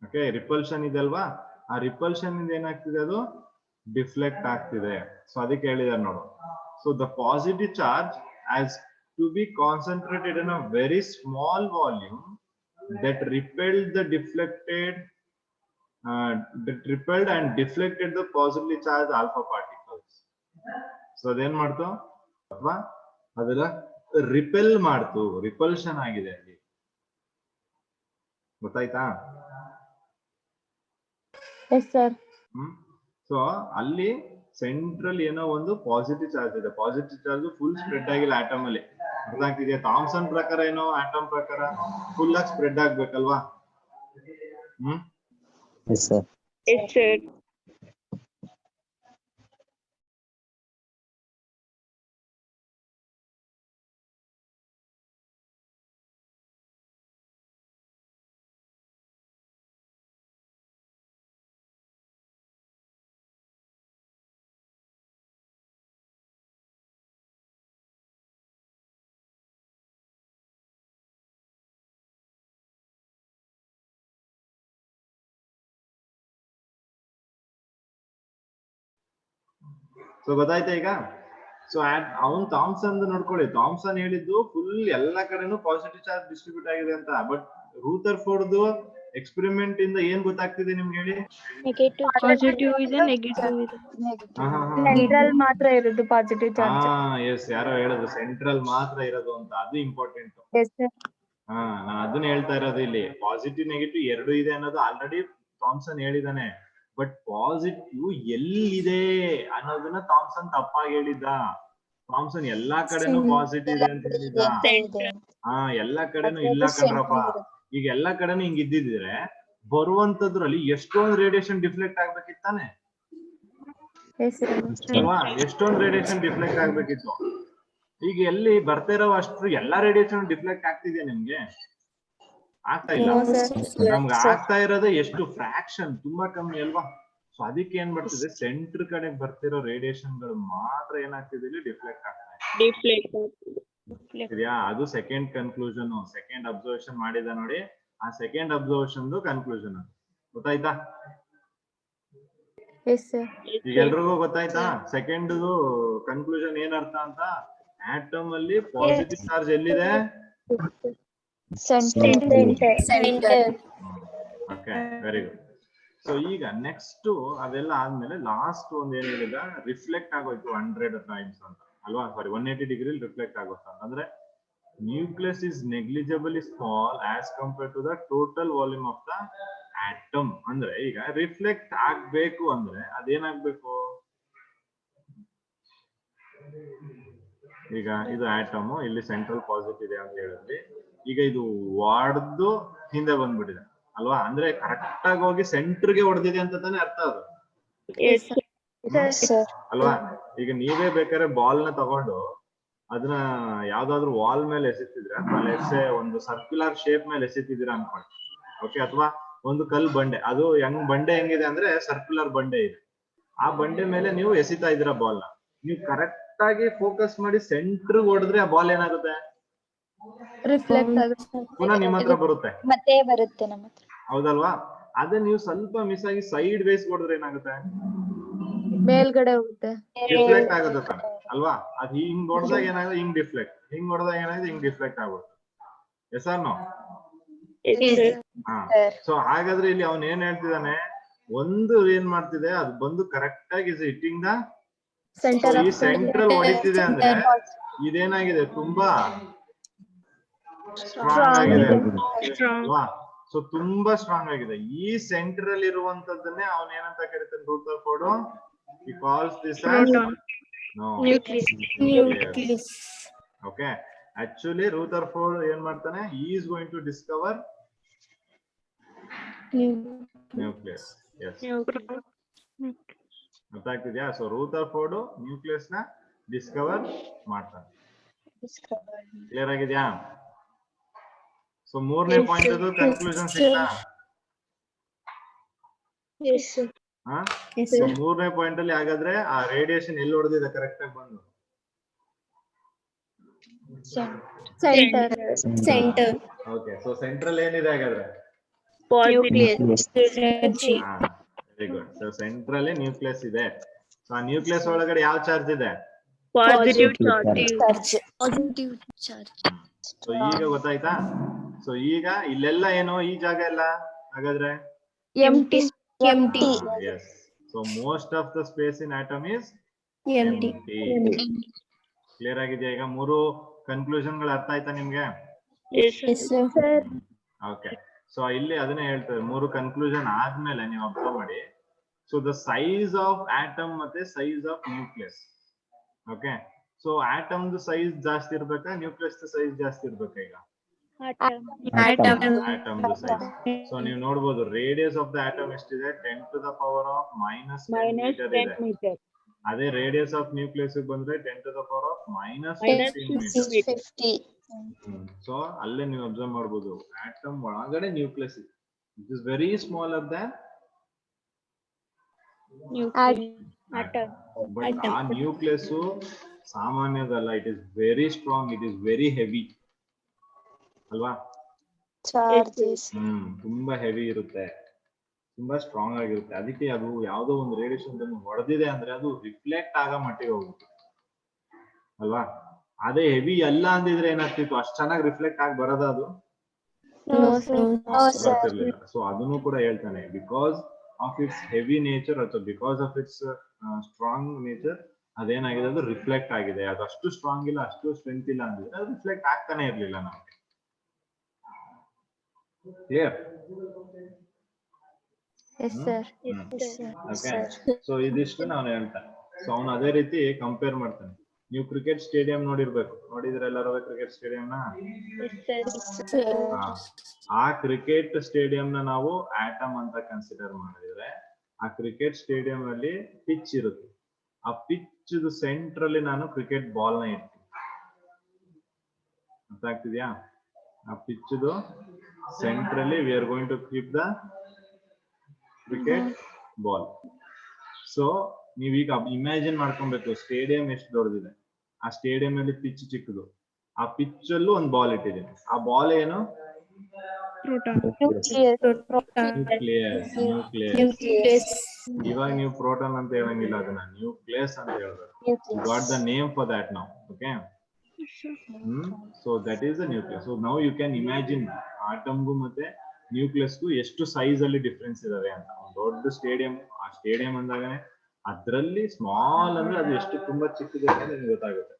ಓಕೆ, ರಿಪಲ್ಷನ್ ಇದೆ ಅಲ್ವಾ, ಆ ರಿಪಲ್ಷನ್ ಇಂದ ಏನಾಗ್ತಿದೆ, ಅದು ಡಿಫ್ಲೆಕ್ಟ್ ಆಗ್ತಿದೆ. ಸೊ ಅದಕ್ಕೆ ಹೇಳಿದಾರೆ ನೋಡು, so the positive charge as to be concentrated in a very small volume that repelled and deflected the positively charged alpha particles. So ಅದೇನ್ ಮಾಡ್ತು, ಅಥವಾ ಅದೆಲ್ಲ ರಿಪೆಲ್ ಮಾಡ್ತು, ರಿಪಲ್ಷನ್ ಆಗಿದೆ ಅಲ್ಲಿ. ಗೊತ್ತಾಯ್ತಾ? Yes sir. ಸೊ ಅಲ್ಲಿ ಸೆಂಟ್ರಲ್ ಏನೋ ಒಂದು ಪಾಸಿಟಿವ್ ಚಾರ್ಜ್ ಇದೆ, ಪಾಸಿಟಿವ್ ಚಾರ್ಜ್ ಫುಲ್ ಸ್ಪ್ರೆಡ್ ಆಗಿಲ್ಲ ಆಟಮ್ ಅಲ್ಲಿ. ಅರ್ಥ ಆಗ್ತಿದೆಯಾ? ಥಾಮ್ಸನ್ ಪ್ರಕಾರ ಏನೋ ಆಟಮ್ ಪ್ರಕಾರ ಫುಲ್ ಆಗಿ ಸ್ಪ್ರೆಡ್ ಆಗ್ಬೇಕಲ್ವಾ? Yes, sir. ಸೊ ಗೊತ್ತಾಯ್ತಾ ಈಗ? ಸೊ ಅವನ್ ಥಾಮ್ಸನ್ ನೋಡ್ಕೊಳ್ಳಿ, ಥಾಮ್ಸನ್ ಹೇಳಿದ್ದು ಫುಲ್ ಎಲ್ಲಾ ಕಡೆನೂ ಪಾಸಿಟಿವ್ ಚಾರ್ಜ್ ಡಿಸ್ಟ್ರಿಬ್ಯೂಟ್ ಆಗಿದೆ ಅಂತ. ಬಟ್ ರೂಥರ್ಫೋರ್ಡ್ ಎಕ್ಸ್ಪೆರಿಮೆಂಟ್ ಇಂದ ಏನ್ ಗೊತ್ತಾಗ್ತಿದೆ ನಿಮ್ಗೆ ಹೇಳಿ? ನೆಗೆಟಿವ್ ಪಾಸಿಟಿವ್ ಇದೆ, ನೆಗೆಟಿವ್ ಇದೆ. ಸೆಂಟ್ರಲ್ ಮಾತ್ರ ಇರೋದು ಪಾಸಿಟಿವ್ ಚಾರ್ಜ್. ಎಸ್, ಯಾರೋ ಹೇಳಿದ್ರು ಸೆಂಟ್ರಲ್ ಮಾತ್ರ ಇರೋದು ಅಂತ. ಅದು ಇಂಪಾರ್ಟೆಂಟ್. Yes sir. ನಾನು ಅದನ್ನ ಹೇಳ್ತಾ ಇರೋದು ಇಲ್ಲಿ. ಪಾಸಿಟಿವ್ ನೆಗೆಟಿವ್ ಎರಡು ಇದೆ ಅನ್ನೋದು ಆಲ್ರೆಡಿ ಥಾಮ್ಸನ್ ಹೇಳಿದಾನೆ. ಬಟ್ ಪಾಸಿಟಿವ್ ಎಲ್ಲಿದೆ ಅನ್ನೋದನ್ನ ಥಾಮ್ಸನ್ ತಪ್ಪಾಗಿ ಹೇಳಿದ್ದ. ಥಾಮ್ಸನ್ ಎಲ್ಲಾ ಕಡೆನೂ ಪಾಸಿಟಿವ್ ಇದೆ ಅಂತ ಹೇಳಿದ್ದ. ಎಲ್ಲಾ ಕಡೆನೂ ಇಲ್ಲ ಕಣ್ರಪ್ಪ. ಈಗ ಎಲ್ಲಾ ಕಡೆನೂ ಹಿಂಗ್ ಇದ್ದಿದ್ರೆ ಬರುವಂತದ್ರಲ್ಲಿ ಎಷ್ಟೊಂದು ರೇಡಿಯೇಷನ್ ಡಿಫ್ಲೆಕ್ಟ್ ಆಗ್ಬೇಕಿತ್ತಾನೆ ಅಲ್ವಾ? ಎಷ್ಟೊಂದು ರೇಡಿಯೇಷನ್ ಡಿಫ್ಲೆಕ್ಟ್ ಆಗ್ಬೇಕಿತ್ತು. ಈಗ ಎಲ್ಲಿ ಬರ್ತಾ ಇರೋ ಅಷ್ಟು ಎಲ್ಲಾ ರೇಡಿಯೇಷನ್ ಡಿಫ್ಲೆಕ್ಟ್ ಆಗ್ತಿದೆ ನಿಮ್ಗೆ? ಆಗ್ತಾ ಇಲ್ಲ. ನಮ್ಗೆ ಆಗ್ತಾ ಇರೋದೇ ಎಷ್ಟು ಫ್ರಾಕ್ಷನ್, ತುಂಬಾ ಕಮ್ಮಿ ಅಲ್ವಾ? ಸೊ ಅದಕ್ಕೆ ಏನ್ ಬರ್ತಿದೆ, ಸೆಂಟರ್ ಕಡೆ ಬರ್ತಿರೋ ರೇಡಿಯೇಷನ್ ಗಳು ಮಾತ್ರ ಏನಾಗ್ತಿದೆ, ಇಲ್ಲಿ ಡಿಫ್ಲೆಕ್ಟ್ ಆಗ್ತಾ ಇದೆ. ಅದು ಸೆಕೆಂಡ್ ಕನ್ಕ್ಲೂಷನ್. ಸೆಕೆಂಡ್ ಅಬ್ಸರ್ವೇಷನ್ ಮಾಡಿದ ನೋಡಿ, ಆ ಸೆಕೆಂಡ್ ಅಬ್ಸರ್ವೇಷನ್ ಕನ್ಕ್ಲೂಷನ್. ಗೊತ್ತಾಯ್ತಾ? ಈಗ ಎಲ್ರಿಗೂ ಗೊತ್ತಾಯ್ತಾ ಸೆಕೆಂಡ್ ಕನ್ಕ್ಲೂಷನ್ ಏನ್ ಅರ್ಥ ಅಂತ? ಆಟಮ್ ಅಲ್ಲಿ ಪಾಸಿಟಿವ್ ಚಾರ್ಜ್ ಎಲ್ಲಿದೆ? Okay, very good. ಸೊ ಈಗ ನೆಕ್ಸ್ಟ್ ಅದೆಲ್ಲ ಆದ್ಮೇಲೆ ಲಾಸ್ಟ್ ಒಂದ್ ಏನ್ ಹೇಳಿದ, ರಿಫ್ಲೆಕ್ಟ್ ಆಗೋಯ್ತು 100 ಟೈಮ್ಸ್ ಅಂತ ಅಲ್ವಾ? ಸಾರಿ, 180 ಡಿಗ್ರಿ ರಿಫ್ಲೆಕ್ಟ್ ಆಗುತ್ತೆ ಅಂದ್ರೆ nucleus is negligibly small as compare to the total volume of the atom. ಅಂದ್ರೆ ಈಗ ರಿಫ್ಲೆಕ್ಟ್ ಆಗ್ಬೇಕು ಅಂದ್ರೆ ಅದೇನಾಗ್ಬೇಕು? ಈಗ ಇದು ಆಟಮ್, ಇಲ್ಲಿ ಸೆಂಟ್ರಲ್ ಪಾಸಿಟಿವ್ ಇದೆ ಅಂತ ಹೇಳಿದ್ವಿ. ಈಗ ಇದು ವಾಡ್ದು ಹಿಂದೆ ಬಂದ್ಬಿಟ್ಟಿದೆ ಅಲ್ವಾ? ಅಂದ್ರೆ ಕರೆಕ್ಟ್ ಆಗಿ ಹೋಗಿ ಸೆಂಟರ್ಗೆ ಹೊಡೆದಿದೆ ಅಂತ ತಾನೇ ಅರ್ಥ ಅದು ಅಲ್ವಾ? ಈಗ ನೀವೇ ಬೇಕಾದ್ರೆ ಬಾಲ್ ನ ತಗೊಂಡು ಅದನ್ನ ಯಾವ್ದಾದ್ರು ವಾಲ್ ಮೇಲೆ ಎಸೆತಿದ್ರೆ, ಒಂದು ಸರ್ಕ್ಯುಲರ್ ಶೇಪ್ ಮೇಲೆ ಎಸೆತಿದ್ದೀರಾ ಅನ್ಕೊಳ್ಳಿ, ಓಕೆ? ಅಥವಾ ಒಂದು ಕಲ್ ಬಂಡೆ, ಅದು ಬಂಡೆ ಹೆಂಗಿದೆ ಅಂದ್ರೆ ಸರ್ಕ್ಯುಲರ್ ಬಂಡೆ ಇದೆ. ಆ ಬಂಡೆ ಮೇಲೆ ನೀವು ಎಸಿತಾ ಇದ್ದೀರಾ ಬಾಲ್ ನ. ನೀವು ಕರೆಕ್ಟ್ ಆಗಿ ಫೋಕಸ್ ಮಾಡಿ ಸೆಂಟರ್ ಹೊಡೆದ್ರೆ ಆ ಬಾಲ್ ಏನಾಗುತ್ತೆ? ರಿಫ್ಲೆಕ್ಟ್ ಆಗುತ್ತೆ, ಪುನಃ ನಿಮ್ಮ ಹತ್ರ ಬರುತ್ತೆ, ಮತ್ತೆ ಬರುತ್ತೆ ನಮ್ಮ ಹತ್ರ, ಹೌದಲ್ವಾ? ಅದೇ ನೀವು ಸ್ವಲ್ಪ ಮಿಸ್ ಆಗಿ ಸೈಡ್ ವೇಸ್ ಹೊಡೆದ್ರೆ ಏನಾಗುತ್ತೆ? ಮೇಲ್ಗಡೆ ಹೋಗುತ್ತೆ, ಡಿಫ್ಲೆಕ್ಟ್ ಆಗುತ್ತೆ ತಾನೆ ಅಲ್ವಾ? ಅದು ಹಿಂಗ್ ಹೊಡೆದಾಗ ಏನಾಗುತ್ತೆ? ಹಿಂಗ್ ಡಿಫ್ಲೆಕ್ಟ್, ಹಿಂಗ್ ಹೊಡೆದಾಗ ಏನಾಗುತ್ತೆ? ಹಿಂಗ್ ಡಿಫ್ಲೆಕ್ಟ್ ಆಗುತ್ತೆ. S R no? ಸೊ ಹಾಗಾದ್ರೆ ಇಲ್ಲಿ ಅವನ್ ಏನ್ ಹೇಳ್ತಿದ್ದಾನೆ, ಒಂದು ಏನ್ ಮಾಡ್ತಿದೆ, ಅದು ಬಂದು ಕರೆಕ್ಟ್ ಆಗಿ ಇಸ್ ಹಿಟ್ಟಿಂಗ್ ದ ಈ ಸೆಂಟ್ರಲ್ ಹೊಡಿತಿದೆ ಅಂದ್ರೆ ಇದೇನಾಗಿದೆ, ತುಂಬಾ ಸ್ಟ್ರಾಂಗ್ ಆಗಿದೆ ಅಲ್ವಾ? ಸೊ ತುಂಬಾ ಸ್ಟ್ರಾಂಗ್ ಆಗಿದೆ. ಈ ಸೆಂಟ್ರಲ್ ಇರುವಂತದ್ದನ್ನೇ ಅವನ್ ಏನಂತ ಕರೀತಾನೆ, ರೂಥರ್ಫೋರ್ಡ್. He calls this as nucleus. Okay, actually Rutherford ಏನ್ ಮಾಡ್ತಾನೆ, he is going to discover nucleus. Yes, ಗೊತ್ತಾಗ್ತಿದ್ಯಾ? ಸೊ ರೂಥರ್ಫೋರ್ಡ್ ನ್ಯೂಕ್ಲಿಯಸ್ ನ ಡಿಸ್ಕವರ್ ಮಾಡ್ತಾನೆ. ಕ್ಲಿಯರ್ ಆಗಿದ್ಯಾ? ಸೊ ಮೂರನೇ ಪಾಯಿಂಟ್ ಅದು ಕನ್ಕ್ಲೂಷನ್ ಸಿಗ್ತಾ? ಮೂರನೇ ಪಾಯಿಂಟ್ ಅಲ್ಲಿ ಹಾಗಾದ್ರೆ ಆ ರೇಡಿಯೇಷನ್ ಎಲ್ಲಿ ಹೊಡೆದಿದೆ ಕರೆಕ್ಟ್ ಆಗಿ ಬಂದು? ಸೆಂಟರ್. ಓಕೆ, ಸೊ ಸೆಂಟ್ರಲ್ ಏನಿದೆ ಹಾಗಾದ್ರೆ? Very good. So central nucleus ಇದೆ. ಸೊ ಆ ನ್ಯೂಕ್ಲಿಯಸ್ ಒಳಗಡೆ ಯಾವ ಚಾರ್ಜ್ ಇದೆ? Positive charge. ಸೊ ಈಗ ಗೊತ್ತಾಯ್ತಾ? ಸೊ ಈಗ ಇಲ್ಲೆಲ್ಲ ಏನು, ಈ ಜಾಗ ಎಲ್ಲ ಹಾಗಾದ್ರೆ empty. Yes. So most of the space in atom is empty. Clear ಆಗಿದೆಯಾ? ಈಗ ಮೂರು ಕನ್ಕ್ಲೂಷನ್ ಗಳು ಅರ್ಥ ಆಯ್ತಾ ನಿಮ್ಗೆ? ಓಕೆ, ಸೊ ಇಲ್ಲಿ ಅದನ್ನೇ ಹೇಳ್ತಾರೆ, ಮೂರು ಕನ್ಕ್ಲೂಷನ್ ಆದ್ಮೇಲೆ ನೀವು ಅಬ್ಸರ್ವ್ ಮಾಡಿ. So the size of atom ಮತ್ತೆ size of nucleus. Okay, so atom size ಜಾಸ್ತಿ ಇರ್ಬೇಕಾ, ನ್ಯೂಕ್ಲಿಯಸ್ ಸೈಜ್ ಜಾಸ್ತಿ ಇರ್ಬೇಕಾ? ಈಗ ಆಟಮ್ ಸೈಜ್. ಸೊ ನೀವು ನೋಡಬಹುದು ರೇಡಿಯಸ್ ಆಫ್ ದ ಆಟಮ್ ಎಷ್ಟಿದೆ? 10 to the power of minus 10 metre ಇದೆ. ಅದೇ ರೇಡಿಯಸ್ ಆಫ್ ನ್ಯೂಕ್ಲಿಯಸ್ ಬಂದ್ರೆ 10 to the power of minus 15 metre. So ಅಲ್ಲೇ ನೀವು ಅಬ್ಸರ್ವ್ ಮಾಡಬಹುದು, ಆಟಮ್ ಒಳಗಡೆ ನ್ಯೂಕ್ಲಿಯಸ್ ಇದೆ. It is very smaller than atom. But ಆ ನ್ಯೂಕ್ಲಿಯಸ್ ಸಾಮಾನ್ಯದಲ್ಲ, it is very strong, it is very heavy ಅಲ್ವಾ? ತುಂಬಾ ಹೆವಿ ಇರುತ್ತೆ. ತುಂಬಾ ಸ್ಟ್ರಾಂಗ್ ಆಗಿರುತ್ತೆ. ಅದಕ್ಕೆ ಅದು ಯಾವುದೋ ಒಂದು ರೇಡಿಯೇಷನ್ ಹೊಡೆದಿದೆ ಅಂದ್ರೆ ಅದು ರಿಫ್ಲೆಕ್ಟ್ ಆಗೋ ಮಟ್ಟಿಗೆ ಹೋಗುತ್ತೆ ಅಲ್ವಾ. ಅದೇ ಹೆವಿ ಅಲ್ಲ ಅಂದಿದ್ರೆ ಏನಾಗ್ತಿತ್ತು, ಅಷ್ಟು ಚೆನ್ನಾಗಿ ರಿಫ್ಲೆಕ್ಟ್ ಆಗಿ ಬರೋದ ಅದು ಬರ್ತಿರ್ಲಿಲ್ಲ. ಸೊ ಅದನ್ನು ಕೂಡ ಹೇಳ್ತಾನೆ, because of its heavy nature ಅಥವಾ because of its strong nature ಅದೇನಾಗಿದೆ, ಅದು ರಿಫ್ಲೆಕ್ಟ್ ಆಗಿದೆ. ಅದು ಅಷ್ಟು ಸ್ಟ್ರಾಂಗ್ ಇಲ್ಲ, ಅಷ್ಟು ಸ್ಟ್ರೆಂತ್ ಇಲ್ಲ ಅಂದಿದ್ರೆ ಅದು ರಿಫ್ಲೆಕ್ಟ್ ಆಗ್ತಾನೆ ಇರ್ಲಿಲ್ಲ ನಮಗೆ. ಕ್ಲಿಯರ್? ಓಕೆ. ಸೊ ಇದಿಷ್ಟು ನಾನು ಹೇಳ್ತಾನೆ. ಸೊ ಅವನು ಅದೇ ರೀತಿ ಕಂಪೇರ್ ಮಾಡ್ತಾನೆ. ನೀವು ಕ್ರಿಕೆಟ್ ಸ್ಟೇಡಿಯಂ ನೋಡಿರ್ಬೇಕು, ನೋಡಿದ್ರೆ ಎಲ್ಲರೂ ಕ್ರಿಕೆಟ್ ಸ್ಟೇಡಿಯಂನ. ಆ ಕ್ರಿಕೆಟ್ ಸ್ಟೇಡಿಯಂ ನ ನಾವು ಆಟಮ್ ಅಂತ ಕನ್ಸಿಡರ್ ಮಾಡಿದ್ರೆ, ಆ ಕ್ರಿಕೆಟ್ ಸ್ಟೇಡಿಯಂ ಅಲ್ಲಿ ಪಿಚ್ ಇರುತ್ತೆ. ಆ ಪಿಚ್ ಸೆಂಟ್ರಲ್ಲಿ ನಾನು ಕ್ರಿಕೆಟ್ ಬಾಲ್ ನ ಇಡ್ತೀನಿ. ಅರ್ಥ ಆಗ್ತಿದ್ಯಾ? ಆ pitch centrally we are going to keep the cricket ball. So ನೀವೀಗ ಇಮ್ಯಾಜಿನ್ ಮಾಡ್ಕೊಬೇಕು, ಸ್ಟೇಡಿಯಂ ಎಷ್ಟು ದೊಡ್ಡದಿದೆ, ಆ ಸ್ಟೇಡಿಯಂ ಅಲ್ಲಿ ಪಿಚ್ ಚಿಕ್ಕದು, ಆ ಪಿಚ್ ಅಲ್ಲೂ ಒಂದು ಬಾಲ್ ಇಟ್ಟಿದ್ದೀನಿ. ಆ ಬಾಲ್ ಏನು? ನ್ಯೂಕ್ಲಿಯಸ್. ಇವಾಗ ನೀವು ಪ್ರೋಟಾನ್ ಅಂತ ಹೇಳಂಗಿಲ್ಲ, ಅದನ್ನ ನ್ಯೂಕ್ಲಿಯಸ್ ಅಂತ ಹೇಳ್ಬೇಕು. Got the name for that now. Okay. So that is the nucleus. So now you can imagine ಆಟಮ್ಗೂ ಮತ್ತೆ ನ್ಯೂಕ್ಲಿಯಸ್ಗೂ ಎಷ್ಟು ಸೈಜ್ ಅಲ್ಲಿ ಡಿಫ್ರೆನ್ಸ್ ಇದಾವೆ ಅಂತ. ದೊಡ್ಡ ಸ್ಟೇಡಿಯಂ, ಆ ಸ್ಟೇಡಿಯಂ ಅಂದಾಗ ಅದ್ರಲ್ಲಿ ಸ್ಮಾಲ್ ಅಂದ್ರೆ ಅದು ಎಷ್ಟು ತುಂಬಾ ಚಿಕ್ಕದಿದೆ ಅಂತ ನಿಮ್ಗೆ ಗೊತ್ತಾಗುತ್ತೆ.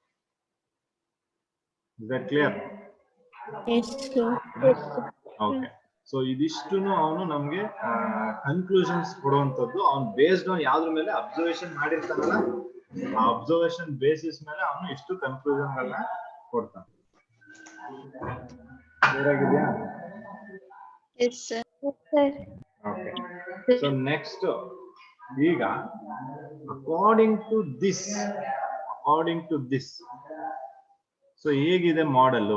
Is that clear? Okay. So ಇದಿಷ್ಟು ಅವನು ನಮ್ಗೆ ಕನ್ಕ್ಲೂಷನ್ಸ್ ಕೊಡುವಂತದ್ದು. ಅವ್ನು ಬೇಸ್ಡ್ ಆನ್ ಯಾವ್ದ್ರ ಮೇಲೆ ಅಬ್ಸರ್ವೇಷನ್ ಮಾಡಿರ್ತಾನಲ್ಲ, ಆ ಅಬ್ಸರ್ವೇಷನ್ ಬೇಸಿಸ್ ಮೇಲೆ ಅವನು ಇಷ್ಟು ಕನ್ಕ್ಲೂಷನ್ ಗಳನ್ನ ಕೊಡ್ತಾನೆ. ಕ್ಲಿಯರ್ ಆಗಿದೆಯಾ? ಓಕೆ. ಸೊ ನೆಕ್ಸ್ಟ್, ಈಗ ಅಕಾರ್ಡಿಂಗ್ ಟು ದಿಸ್ ಸೊ ಹೇಗಿದೆ ಮಾಡೆಲ್?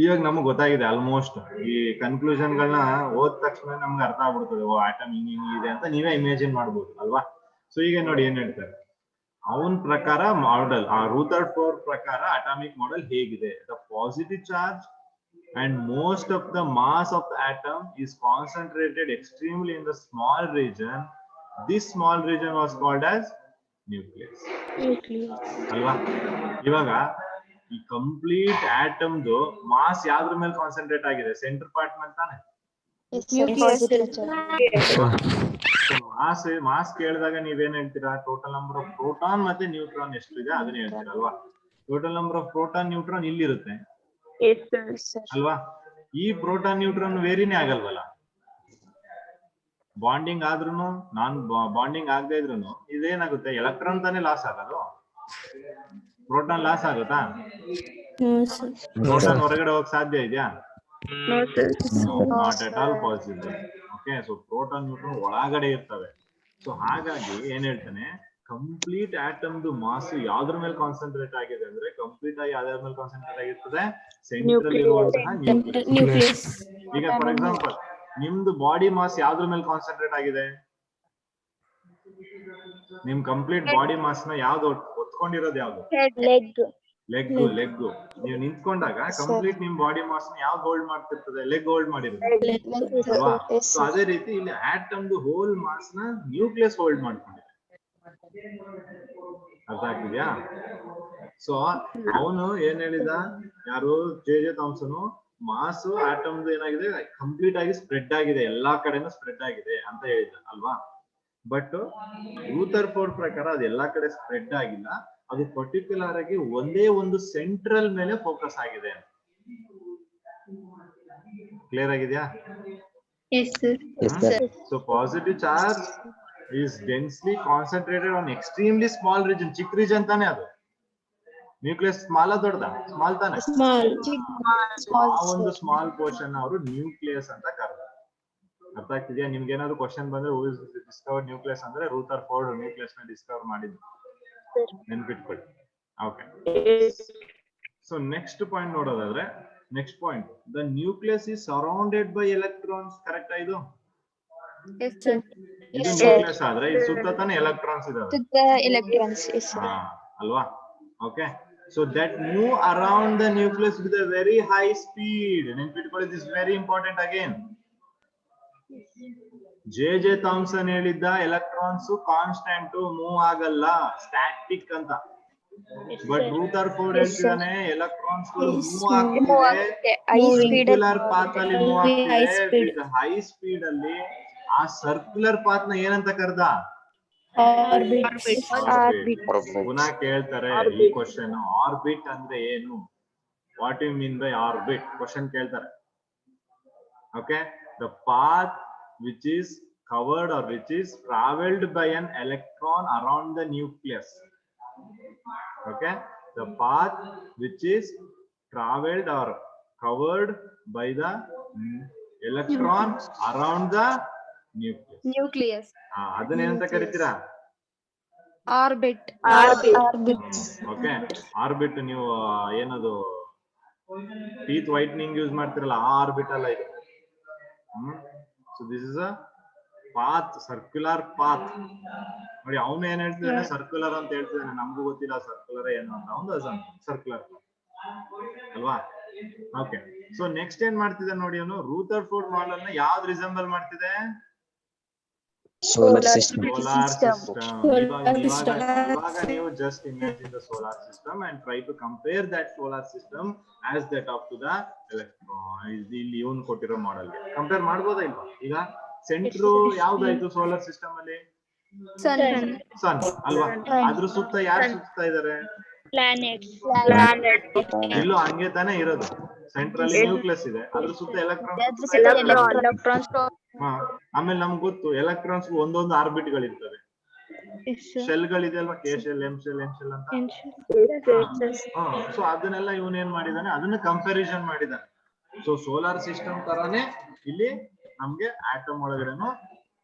ಇವಾಗ ನಮ್ಗೆ ಗೊತ್ತಾಗಿದೆ ಆಲ್ಮೋಸ್ಟ್. ಈ ಕನ್ಕ್ಲೂಷನ್ ಗಳನ್ನ ಓದ ತಕ್ಷಣ ನಮ್ಗೆ ಅರ್ಥ ಆಗ್ಬಿಡ್ತದೆ, ಓ ಆಟಮ್ ಹಿಂಗಿದೆ ಅಂತ ನೀವೇ ಇಮ್ಯಾಜಿನ್ ಮಾಡ್ಬೋದು ಅಲ್ವಾ. ಸೊ ಈಗ ನೋಡಿ ಏನ್ ಹೇಳ್ತಾರೆ ಅವನ ಪ್ರಕಾರ ಮಾಡೆಲ್, ಆ ರೂದರ್ಫೋರ್ಡ್ ಪ್ರಕಾರ ಅಟಾಮಿಕ್ ಮಾಡೆಲ್ ಹೇಗಿದೆ. The positive charge and most of the mass of the atom is concentrated extremely in the small region. This small region was called as nucleus. ಅಲ್ವಾ? ಇವಾಗ ಈ ಕಂಪ್ಲೀಟ್ ಆಟಮ್ ಮಾಸ್ ಯಾವ್ದ್ರ ಮೇಲೆ concentrate ಆಗಿದೆ? Centre part ಮೇಲೆ ತಾನೆ. Mass ಕೇಳಿದಾಗ ನೀವೇನ್ ಹೇಳ್ತೀರಾ? ಟೋಟಲ್ ನಂಬರ್ ಆಫ್ ಪ್ರೋಟಾನ್ ಮತ್ತೆ ನ್ಯೂಟ್ರಾನ್ ಎಷ್ಟು ಇದೆ ಅದನ್ನ ಹೇಳ್ತೀರಾ ಅಲ್ವಾ. Total number of proton neutron ಇಲ್ಲಿರುತ್ತೆ ಅಲ್ವಾ. ಈ ಪ್ರೋಟಾನ್ ನ್ಯೂಟ್ರಾನ್ ವೇರಿನೇ ಆಗಲ್ವಲ್ಲ. ಬಾಂಡಿಂಗ್ ಆದ್ರೂನು ನಾನ್ ಬಾಂಡಿಂಗ್ ಆಗದೆ ಇದ್ರೂನು ಇದೇನಾಗುತ್ತೆ, ಎಲೆಕ್ಟ್ರಾನ್ ತಾನೇ ಲಾಸ್ ಆಗೋದು. ಪ್ರೋಟಾನ್ ಲಾಸ್ ಆಗುತ್ತಾ? ಪ್ರೋಟಾನ್ ಹೊರಗಡೆ ಹೋಗಕ್ ಸಾಧ್ಯ ಇದೆಯಾ? Not at all possible. Okay. So proton neutron ಒಳಗಡೆ ಇರ್ತವೆ. ಸೊ ಹಾಗಾಗಿ ಏನ್ ಹೇಳ್ತಾನೆ, ಕಂಪ್ಲೀಟ್ ಆಟಮ್ದು ಮಾಸ್ ಯಾವ್ದ್ರ ಮೇಲೆ ಕಾನ್ಸಂಟ್ರೇಟ್ ಆಗಿದೆ ಅಂದ್ರೆ, ಕಂಪ್ಲೀಟ್ ಆಗಿ ಯಾವ್ದ್ರ ಮೇಲೆ ಕಾನ್ಸಂಟ್ರೇಟ್ ಆಗಿರ್ತದೆ? ಸೆಂಟ್ರಲ್ ಇರುವಂತಹ ನ್ಯೂಕ್ಲಿಯಸ್. ಈಗ ಫಾರ್ ಎಕ್ಸಾಂಪಲ್ ನಿಮ್ದು ಬಾಡಿ ಮಾಸ್ ಯಾವ್ದ್ರ ಮೇಲೆ ಕಾನ್ಸಂಟ್ರೇಟ್ ಆಗಿದೆ? ನಿಮ್ ಕಂಪ್ಲೀಟ್ ಬಾಡಿ ಮಾಸ್ ನ ಯಾವ್ದು ಒತ್ಕೊಂಡಿರೋದು? ಯಾವ್ದು? ಲೆಗ್. ನೀವು ನಿಂತ್ಕೊಂಡಾಗ ಕಂಪ್ಲೀಟ್ ನಿಮ್ ಬಾಡಿ ಮಾಸ್ ನ ಯಾವ್ದು ಹೋಲ್ಡ್ ಮಾಡ್ತಿರ್ತದೆ? ಲೆಗ್ ಹೋಲ್ಡ್ ಮಾಡಿರುತ್ತೆ ಅಲ್ವಾ. ಸೊ ಅದೇ ರೀತಿ ಇಲ್ಲಿ ಆಟಮ್ದು ಹೋಲ್ ಮಾಸ್ ನ ನ್ಯೂಕ್ಲಿಯಸ್ ಹೋಲ್ಡ್ ಮಾಡ್ಕೊಂಡಿದೆ. ಅರ್ಥ ಆಗ್ತಿದ್ಯಾ? ಸೊ ಅವನು ಏನ್ ಹೇಳಿದ, ಯಾರು ಜೆ ಥಾಮ್ಸನ್, ಮಾಸ್ ಆಟಮ್ದು ಏನಾಗಿದೆ, ಕಂಪ್ಲೀಟ್ ಆಗಿ ಸ್ಪ್ರೆಡ್ ಆಗಿದೆ, ಎಲ್ಲಾ ಕಡೆನೂ ಸ್ಪ್ರೆಡ್ ಆಗಿದೆ ಅಂತ ಹೇಳಿದ ಅಲ್ವಾ. ಬಟ್ ರೂದರ್ಫೋರ್ಡ್ ಪ್ರಕಾರ ಅದು ಎಲ್ಲಾ ಕಡೆ ಸ್ಪ್ರೆಡ್ ಆಗಿಲ್ಲ, ಅದು ಪರ್ಟಿಕ್ಯುಲರ್ ಆಗಿ ಒಂದೇ ಒಂದು ಸೆಂಟ್ರಲ್ ಮೇಲೆ ಫೋಕಸ್ ಆಗಿದೆ. ಕ್ಲಿಯರ್ ಆಗಿದ್ಯಾ? So positive charge is densely concentrated on extremely small region. ಚಿಕ್ಕ ರೀಜನ್ ತಾನೆ ಅದು. ನ್ಯೂಕ್ಲಿಯಸ್ ಸ್ಮಾಲ್ ದೊಡ್ಡದ? ಸ್ಮಾಲ್ ತಾನೆ. ಆ ಒಂದು ಸ್ಮಾಲ್ ಪೋರ್ಷನ್ ಅವರು ನ್ಯೂಕ್ಲಿಯಸ್ ಅಂತ ಕರೆದ್ರು. ಅರ್ಥ ಆಗ್ತಿದ್ಯಾ? ನಿಮ್ಗೆ ಏನಾದ್ರು ಕ್ವಶನ್ ಬಂದ್ರೆ ಹೂ ಇಸ್ ಡಿಸ್ಕವರ್ಡ್ ನ್ಯೂಕ್ಲಿಯಸ್ ಅಂದ್ರೆ ರೂದರ್ಫೋರ್ಡ್ ನ್ಯೂಕ್ಲಿಯಸ್ ನ ಡಿಸ್ಕವರ್ ಮಾಡಿದ್ರು. ನೆನ್ಪಿಟ್ಕೊಳ್ಳಿ. ಓಕೆ. ಸೊ ನೆಕ್ಸ್ಟ್ ಪಾಯಿಂಟ್ ನೋಡೋದಾದ್ರೆ, next point, the nucleus is surrounded by electrons. ಕರೆಕ್ಟಾ ಇದು? ಇದು ನ್ಯೂಕ್ಲಿಯಸ್ ಆದ್ರೆ ಇದು ಸುತ್ತ ತಾನೆ ಎಲೆಕ್ಟ್ರಾನ್ಸ್ ಇದಾವೆ ಅಲ್ವಾ. Okay. So that move around the nucleus with a very high speed. ನೆನ್ಪಿಟ್ಕೊಳ್ಳಿ, this very important again. J Thomson ಹೇಳಿದ್ದ ಎಲೆಕ್ಟ್ರಾನ್ಸ್ ಕಾನ್ಸ್ಟೆಂಟ್ ಮೂವ್ ಆಗಲ್ಲ, ಸ್ಟ್ಯಾಟಿಕ್ ಅಂತ. ಬಟ್ ರೂದರ್ಫೋರ್ಡ್ ಹೇಳ್ತಿದ್ದಾನೆ ಎಲೆಕ್ಟ್ರಾನ್ಸ್ ಮೂವ್ ಆಗ್ತಿದೆ, ಸರ್ಕ್ಯುಲರ್ ಪಾತ್ ಅಲ್ಲಿ ಮೂವ್ ಆಗ್ತಿದೆ ವಿತ್ ಹೈ ಸ್ಪೀಡ್ ಅಲ್ಲಿ. ಆ ಸರ್ಕ್ಯುಲರ್ ಪಾತ್ ನ ಏನಂತ ಕರ್ದ? ಪುನಃ ಕೇಳ್ತಾರೆ ಈ ಕ್ವಶನ್, ಆರ್ಬಿಟ್ ಅಂದ್ರೆ ಏನು? What you mean by orbit? Question ಕೇಳ್ತಾರೆ. Okay, the path which is covered or which is traveled by an electron around the nucleus. Okay, the path which is traveled or covered by the electron around the nucleus. ಅದನ್ನ ಏನಂತ ಕರೀತೀರಾ? Orbit. Okay, orbit ನೀವು ಏನದು teeth whitening use ಮಾಡ್ತಿರಲ್ಲ, ಆ orbit ಅಲ್ಲ ಇದು. So this is a path, circular path. ನೋಡಿ ಅವನು ಏನ್ ಹೇಳ್ತಿದ್ದಾನೆ, ಸರ್ಕ್ಯುಲರ್ ಅಂತ ಹೇಳ್ತಿದ್ದಾನೆ. ನಮಗೂ ಗೊತ್ತಿಲ್ಲ ಸರ್ಕ್ಯುಲರ್ ಏನು ಅಂತ. ಅವನು ಸರ್ಕ್ಯುಲರ್ ಅಲ್ವಾ? ಓಕೆ, ಸೊ ನೆಕ್ಸ್ಟ್ ಏನ್ ಮಾಡ್ತಿದ್ದಾನೆ ನೋಡಿ ಅವನು, ರೂದರ್ಫೋರ್ಡ್ ಮಾಡೆಲ್ ನ ಯಾವ್ದು ರಿಸೆಂಬಲ್ ಮಾಡ್ತಿದೆ? Solar system. Solar system. ಇವಾಗ ನೀವು just imagine the solar system and try to compare that solar system as that of to the electron. ಇಲ್ಲಿ ಇವನು ಕೊಟ್ಟಿರೋ ಮಾಡೆಲ್ ಗೆ ಕಂಪೇರ್ ಮಾಡ್ಬೋದಾ ಇಲ್ವಾ? ಈಗ ಸೆಂಟ್ರು ಯಾವ್ದಾಯ್ತು ಸೋಲಾರ್ ಸಿಸ್ಟಮ್ ಅಲ್ಲಿ? ಸನ್ ಅಲ್ವಾ? ಅದ್ರ ಸುತ್ತ ಯಾರು ಸುತ್ತಾ ಇದಾರೆ? ಇಲ್ಲೂ ಹಂಗೆ ತಾನೇ ಇರೋದು. ಸೆಂಟ್ರಲ್ಲಿ ನ್ಯೂಕ್ಲಿಯಸ್ ಇದೆ, ಅದ್ರ ಸುತ್ತ ಎಲೆಕ್ಟ್ರಾನ್ಸ್. ಆಮೇಲೆ ನಮ್ಗೆ ಗೊತ್ತು ಎಲೆಕ್ಟ್ರಾನ್ಸ್ ಒಂದೊಂದು ಆರ್ಬಿಟ್ ಗಳಿರ್ತವೆ. ಶೆಲ್ ಗಳಿದೆ ಅಲ್ವಾ, K shell, M shell, N shell ಅಂತ. ಸೊ ಅದನ್ನೆಲ್ಲ ಇವನ್ ಏನ್ ಮಾಡಿದಾನೆ, ಅದನ್ನ ಕಂಪ್ಯಾರಿಸನ್ ಮಾಡಿದಾನೆ. ಸೊ ಸೋಲಾರ್ ಸಿಸ್ಟಮ್ ತರಾನೇ ಇಲ್ಲಿ ನಮ್ಗೆ ಆಟಮ್ ಒಳಗಡೆನು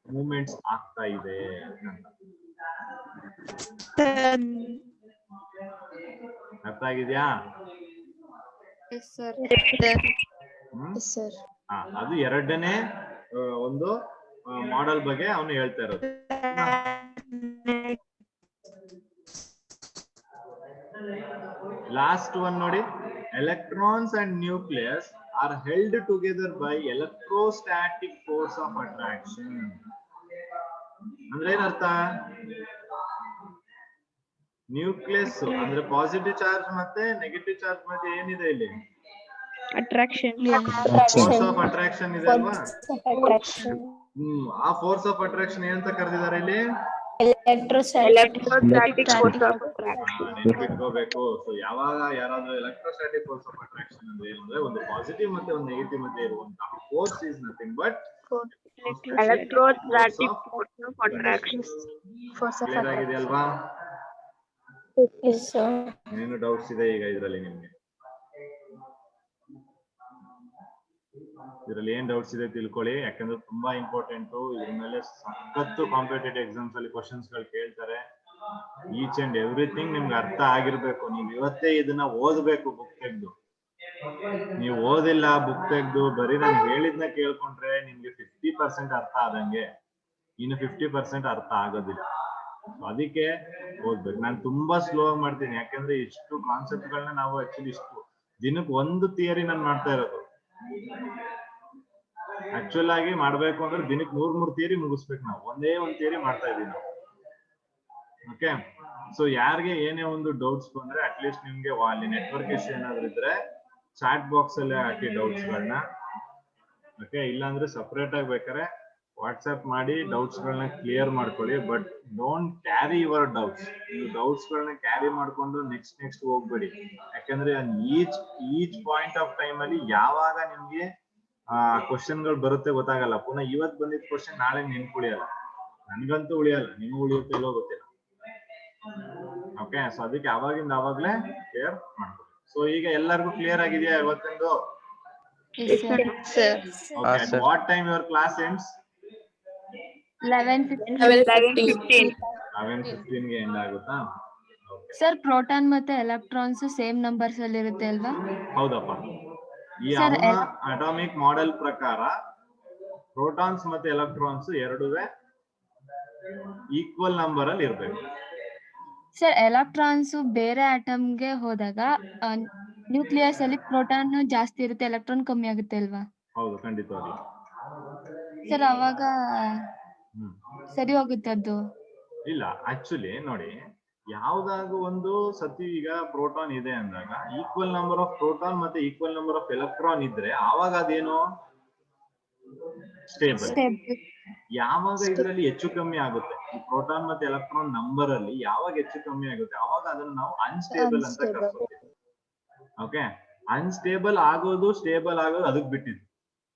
ಮೂವ್ಮೆಂಟ್ಸ್ ಆಗ್ತಾ ಇದೆ ಅಂತ. ಅರ್ಥ ಆಗಿದ್ಯಾ? ಅದು ಎರಡನೇ ಒಂದು ಮಾಡೆಲ್ ಬಗ್ಗೆ ಅವನು ಹೇಳ್ತಾ ಇರೋದು. ಲಾಸ್ಟ್ ಒನ್ ನೋಡಿ, electrons and nucleus are held together by electrostatic force of attraction. ಅಂದ್ರೆ ಏನರ್ಥ? ನ್ಯೂಕ್ಲಿಯಸ್ ಅಂದ್ರೆ ಪಾಸಿಟಿವ್ ಚಾರ್ಜ್ ಮತ್ತೆ ನೆಗೆಟಿವ್ ಚಾರ್ಜ್ ಮಧ್ಯೆ ಏನಿದೆ ಇಲ್ಲಿ? Attraction. ಫೋರ್ಸ್ ಆಫ್ ಅಟ್ರಾಕ್ಷನ್ ಇದೆ ಅಲ್ವಾ? ಆ ಫೋರ್ಸ್ ಆಫ್ ಅಟ್ರಾಕ್ಷನ್ ಏನಂತ ಕರೆದಿದ್ದಾರೆ ಇಲ್ಲಿ? ನೆನಪಿಟ್ಕೋಬೇಕು. ಸೊ ಯಾವಾಗ ಯಾರಾದ್ರೂ ಎಲೆಕ್ಟ್ರೋಸ್ಟಾಟಿಕ್ ಫೋರ್ಸ್ ಆಫ್ ಅಟ್ರಾಕ್ಷನ್ ಅಂದ್ರೆ ಏನಂದ್ರೆ ಒಂದು ಪಾಸಿಟಿವ್ ಮತ್ತೆ ಒಂದು ನೆಗೆಟಿವ್ ಮಧ್ಯೆ ಇರುವಂತಹ force is nothing but Electrostatic force of attraction. Clear ಆಗಿದೆ ಅಲ್ವಾ? ಏನು ಡೌಟ್ಸ್ ಇದೆ ಈಗ ಇದರಲ್ಲಿ ನಿಮ್ಗೆ? ಇದರಲ್ಲಿ ಏನ್ ಡೌಟ್ಸ್ ಇದೆ ತಿಳ್ಕೊಳ್ಳಿ, ಯಾಕಂದ್ರೆ ತುಂಬಾ ಇಂಪಾರ್ಟೆಂಟ್. ಇದ್ರ ಮೇಲೆ ಸಖತ್ತು ಕಾಂಪಿಟೇಟಿವ್ ಎಕ್ಸಾಮ್ಸ್ ಅಲ್ಲಿ ಕ್ವಶನ್ಸ್ ಗಳು ಕೇಳ್ತಾರೆ. ಈಚ್ ಅಂಡ್ ಎವ್ರಿಥಿಂಗ್ ನಿಮ್ಗೆ ಅರ್ಥ ಆಗಿರ್ಬೇಕು. ನೀವು ಇವತ್ತೇ ಇದನ್ನ ಓದ್ಬೇಕು ಬುಕ್ ತೆಗೆದು. ನೀವು ಓದಿಲ್ಲ ಬುಕ್ ತೆಗೆದು ಬರೀ ನಾನು ಹೇಳಿದ್ನ ಕೇಳ್ಕೊಂಡ್ರೆ ನಿಮ್ಗೆ 50% ಅರ್ಥ ಆದಂಗೆ, ಇನ್ನು 50% ಅರ್ಥ ಆಗೋದಿಲ್ಲ. ಅದಕ್ಕೆ ಓದ್ಬೇಕು. ನಾನು ತುಂಬಾ ಸ್ಲೋ ಆಗಿ ಮಾಡ್ತೀನಿ, ಯಾಕಂದ್ರೆ ಇಷ್ಟು ಕಾನ್ಸೆಪ್ಟ್ ಗಳನ್ನ ನಾವು ಆಕ್ಚುಲಿ ಇಷ್ಟು ದಿನಕ್ಕೆ ಒಂದು ಥಿಯರಿ ನಾನು ಮಾಡ್ತಾ ಇರೋದು. ಆಕ್ಚುಲ್ ಆಗಿ ಮಾಡ್ಬೇಕು ಅಂದ್ರೆ ದಿನಕ್ಕೆ 3 ಥಿಯರಿ ಮುಗಿಸ್ಬೇಕು. ನಾವು ಒಂದೇ ಒಂದು ಥಿಯರಿ ಮಾಡ್ತಾ ಇದೀವಿ ನಾವು. ಓಕೆ, ಸೊ ಯಾರಿಗೆ ಏನೇ ಒಂದು ಡೌಟ್ಸ್ ಬಂದ್ರೆ ಅಟ್ಲೀಸ್ಟ್ ನಿಮ್ಗೆ ಅಲ್ಲಿ ನೆಟ್ವರ್ಕ್ ಇಶ್ಯೂ ಏನಾದ್ರು ಇದ್ರೆ ಚಾಟ್ ಬಾಕ್ಸ್ ಅಲ್ಲಿ ಹಾಕಿ ಡೌಟ್ಸ್ ಗಳನ್ನ. ಓಕೆ, ಇಲ್ಲಾಂದ್ರೆ ಸಪರೇಟ್ ಆಗಿ ಬೇಕಾದ್ರೆ ವಾಟ್ಸ್ಆಪ್ ಮಾಡಿ ಡೌಟ್ಸ್ ಗಳನ್ನ ಕ್ಲಿಯರ್ ಮಾಡ್ಕೊಳ್ಳಿ. But don't carry your doubts. ನೀವು ಡೌಟ್ಸ್ ಗಳನ್ನ ಕ್ಯಾರಿ ಮಾಡ್ಕೊಂಡು ನೆಕ್ಸ್ಟ್ ಹೋಗ್ಬೇಡಿ. ಯಾಕಂದ್ರೆ ಈಚ್ ಪಾಯಿಂಟ್ ಆಫ್ ಟೈಮ್ ಅಲ್ಲಿ ಯಾವಾಗ ನಿಮ್ಗೆ ಕ್ವಶನ್ ಗಳು ಬರುತ್ತೆ ಗೊತ್ತಾಗಲ್ಲ. ಪುನಃ ಇವತ್ ಬಂದಿದ್ದ ಕ್ವಶನ್ ನಾಳೆ ನೆನ್ಪುಳಿಯಲ್ಲ. ನನ್ಗಂತೂ ಉಳಿಯಲ್ಲ, ನಿಮ್ಗೂ ಉಳಿಯುತ್ತೆ ಇಲ್ಲೋ ಗೊತ್ತಿಲ್ಲ. ಓಕೆ, ಸೊ ಅದಕ್ಕೆ ಅವಾಗಿಂದ ಅವಾಗ್ಲೇ ಕ್ಲಿಯರ್ ಮಾಡ್ಕೊಳ್ಳಿ. ಸೊ ಈಗ ಎಲ್ಲರಿಗೂ ಕ್ಲಿಯರ್ ಆಗಿದೆಯಾ ಇವತ್ತಿಂದು? What time your class ends? 11:15 ಗೆ ಎಂಡ್ ಆಗುತ್ತಾ? ಸರ್, ಪ್ರೋಟಾನ್ ಮತ್ತೆ ಎಲೆಕ್ಟ್ರಾನ್ಸ್ ಸೇಮ್ ನಂಬರ್ಸ್ ಅಲ್ಲಿ ಇರುತ್ತೆ ಅಲ್ವಾ? ಹೌದಪ್ಪ. ಈ ಅಟಾಮಿಕ್ ಮಾಡೆಲ್ ಪ್ರಕಾರ ಪ್ರೋಟಾನ್ಸ್ ಮತ್ತೆ ಎಲೆಕ್ಟ್ರಾನ್ಸ್ ಎರಡುವೆ ಈಕ್ವಲ್ ನಂಬರ್ ಅಲ್ಲಿ ಇರ್ಬೇಕು. ಸರ್, ಎಲೆಕ್ಟ್ರಾನ್ಸ್ ಬೇರೆ ಆಟಮ್ಗೆ ಹೋದಾಗ ನ್ಯೂಕ್ಲಿಯಸ್ ಅಲ್ಲಿ ಪ್ರೋಟಾನ್ ಜಾಸ್ತಿ ಇರುತ್ತೆ, ಎಲೆಕ್ಟ್ರಾನ್ ಕಮ್ಮಿ ಆಗುತ್ತೆ ಅಲ್ವಾ? ಹೌದು, ಖಂಡಿತವಾಗಿ. ಸರ್ ಅವಾಗ ಹ್ಮ್ ಸರಿ ಹೋಗುತ್ತೆ ಅದು. ಇಲ್ಲ ಆಕ್ಚುಲಿ ನೋಡಿ, ಯಾವ್ದಾಗ ಒಂದು ಸತಿ ಈಗ ಪ್ರೋಟಾನ್ ಇದೆ ಅಂದಾಗ ಈಕ್ವಲ್ ನಂಬರ್ ಆಫ್ ಪ್ರೋಟಾನ್ ಮತ್ತೆ ಈಕ್ವಲ್ ನಂಬರ್ ಆಫ್ ಎಲೆಕ್ಟ್ರಾನ್ ಇದ್ರೆ ಆವಾಗ ಅದೇನು ಸ್ಟೇಬಲ್. ಯಾವಾಗ ಇದರಲ್ಲಿ ಹೆಚ್ಚು ಕಮ್ಮಿ ಆಗುತ್ತೆ ಈ ಪ್ರೋಟಾನ್ ಮತ್ತೆ ಎಲೆಕ್ಟ್ರಾನ್ ನಂಬರ್ ಅಲ್ಲಿ ಯಾವಾಗ ಹೆಚ್ಚು ಕಮ್ಮಿ ಆಗುತ್ತೆ ಅವಾಗ ಅದನ್ನ ನಾವು ಅನ್ಸ್ಟೇಬಲ್ ಅಂತ ಕರ್ಸ್ಕೊತೀವಿ. ಓಕೆ, ಅನ್ಸ್ಟೇಬಲ್ ಆಗೋದು ಸ್ಟೇಬಲ್ ಆಗೋದು ಅದಕ್ಕೆ ಬಿಟ್ಟಿದ್ದು.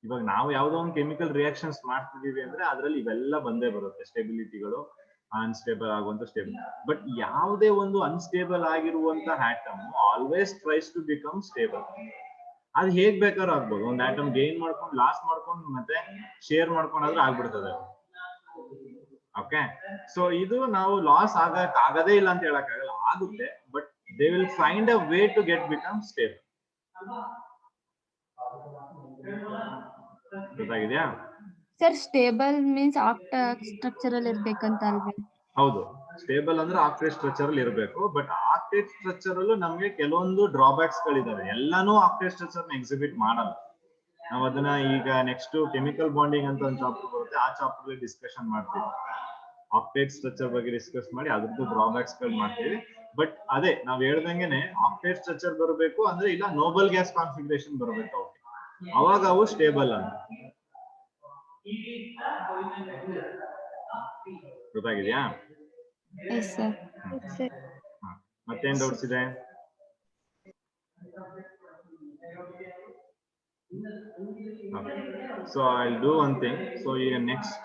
ಇವಾಗ ನಾವು ಯಾವ್ದೋ ಒಂದು ಕೆಮಿಕಲ್ ರಿಯಾಕ್ಷನ್ಸ್ ಮಾಡ್ತಿದೀವಿ ಅಂದ್ರೆ ಅದ್ರಲ್ಲಿ ಇವೆಲ್ಲ ಬಂದೇ ಬರುತ್ತೆ, ಸ್ಟೆಬಿಲಿಟಿಗಳು, ಅನ್ಸ್ಟೇಬಲ್ ಆಗುವಂತ ಸ್ಟೇಬಲ್. ಬಟ್ ಯಾವುದೇ ಒಂದು ಅನ್ಸ್ಟೇಬಲ್ ಆಗಿರುವಂತ atom always tries to become stable. ಅದು ಹೇಗ್ ಬೇಕಾದ್ರೂ ಆಗ್ಬೋದು, ಒಂದು ಆಟಮ್ ಗೇನ್ ಮಾಡ್ಕೊಂಡು ಲಾಸ್ ಮಾಡ್ಕೊಂಡು ಮತ್ತೆ ಶೇರ್ ಮಾಡ್ಕೊಂಡಾದ್ರೂ ಆಗ್ಬಿಡ್ತದೆ. ಓಕೆ, ಸೊ ಇದು ನಾವು ಲಾಸ್ ಆಗದೇ ಇಲ್ಲ ಅಂತ ಹೇಳಕ್ ಆಗಲ್ಲ, ಆಗುತ್ತೆ. But they will find a way to get become stable. ಗೊತ್ತಾಗಿದ್ಯಾ? Sir stable means octet structure ಅಲ್ಲಿ ಇರ್ಬೇಕಂತ ಅಲ್ವೇ? ಹೌದು, ಸ್ಟೇಬಲ್ ಅಂದ್ರೆ ಆಕ್ಟೇಟ್ ಸ್ಟ್ರಕ್ಚರ್ ಅಲ್ಲಿ ಇರಬೇಕು. ಬಟ್ ಆಕ್ಟೇಟ್ ಸ್ಟ್ರಕ್ಚರ್ ಅಲ್ಲೂ ನಮ್ಗೆ ಕೆಲವೊಂದು ಡ್ರಾಬ್ಯಾಕ್ಸ್ ಗಳಿದಾವೆ. ಎಲ್ಲಾನು ಆಕ್ಟೇಟ್ ಸ್ಟ್ರಕ್ಚರ್ ನ ಎಕ್ಸಿಬಿಟ್ ಮಾಡಲ್ಲ. ನಾವು ಅದನ್ನ ಈಗ ನೆಕ್ಸ್ಟ್ ಕೆಮಿಕಲ್ ಬಾಂಡಿಂಗ್ ಅಂತ ಒಂದು ಚಾಪ್ಟರ್ ಬರುತ್ತೆ, ಆ ಚಾಪ್ಟರ್ ಅಲ್ಲಿ ಡಿಸ್ಕಷನ್ ಮಾಡ್ತೀವಿ. ಆಕ್ಟೇಟ್ ಸ್ಟ್ರಕ್ಚರ್ ಬಗ್ಗೆ ಡಿಸ್ಕಸ್ ಮಾಡಿ ಅದ್ರದ್ದು ಡ್ರಾಬ್ಯಾಕ್ಸ್ ಗಳು ಮಾಡ್ತೀವಿ. ಬಟ್ ಅದೇ ನಾವ್ ಹೇಳ್ದಂಗೆನೆ ಆಕ್ಟೇಟ್ ಸ್ಟ್ರಕ್ಚರ್ ಬರಬೇಕು ಅಂದ್ರೆ ಇಲ್ಲ ನೋಬಲ್ ಗ್ಯಾಸ್ ಕಾನ್ಫಿಗರೇಷನ್ ಬರಬೇಕು, ಅವಾಗ ಅವು ಸ್ಟೇಬಲ್ ಅಂತ. ಗೊತ್ತಾಗಿದ್ಯಾ? ಮತ್ತೇನ್ ಡೌಟ್ಸ್ ಇದೆ? So I'll do one thing. So next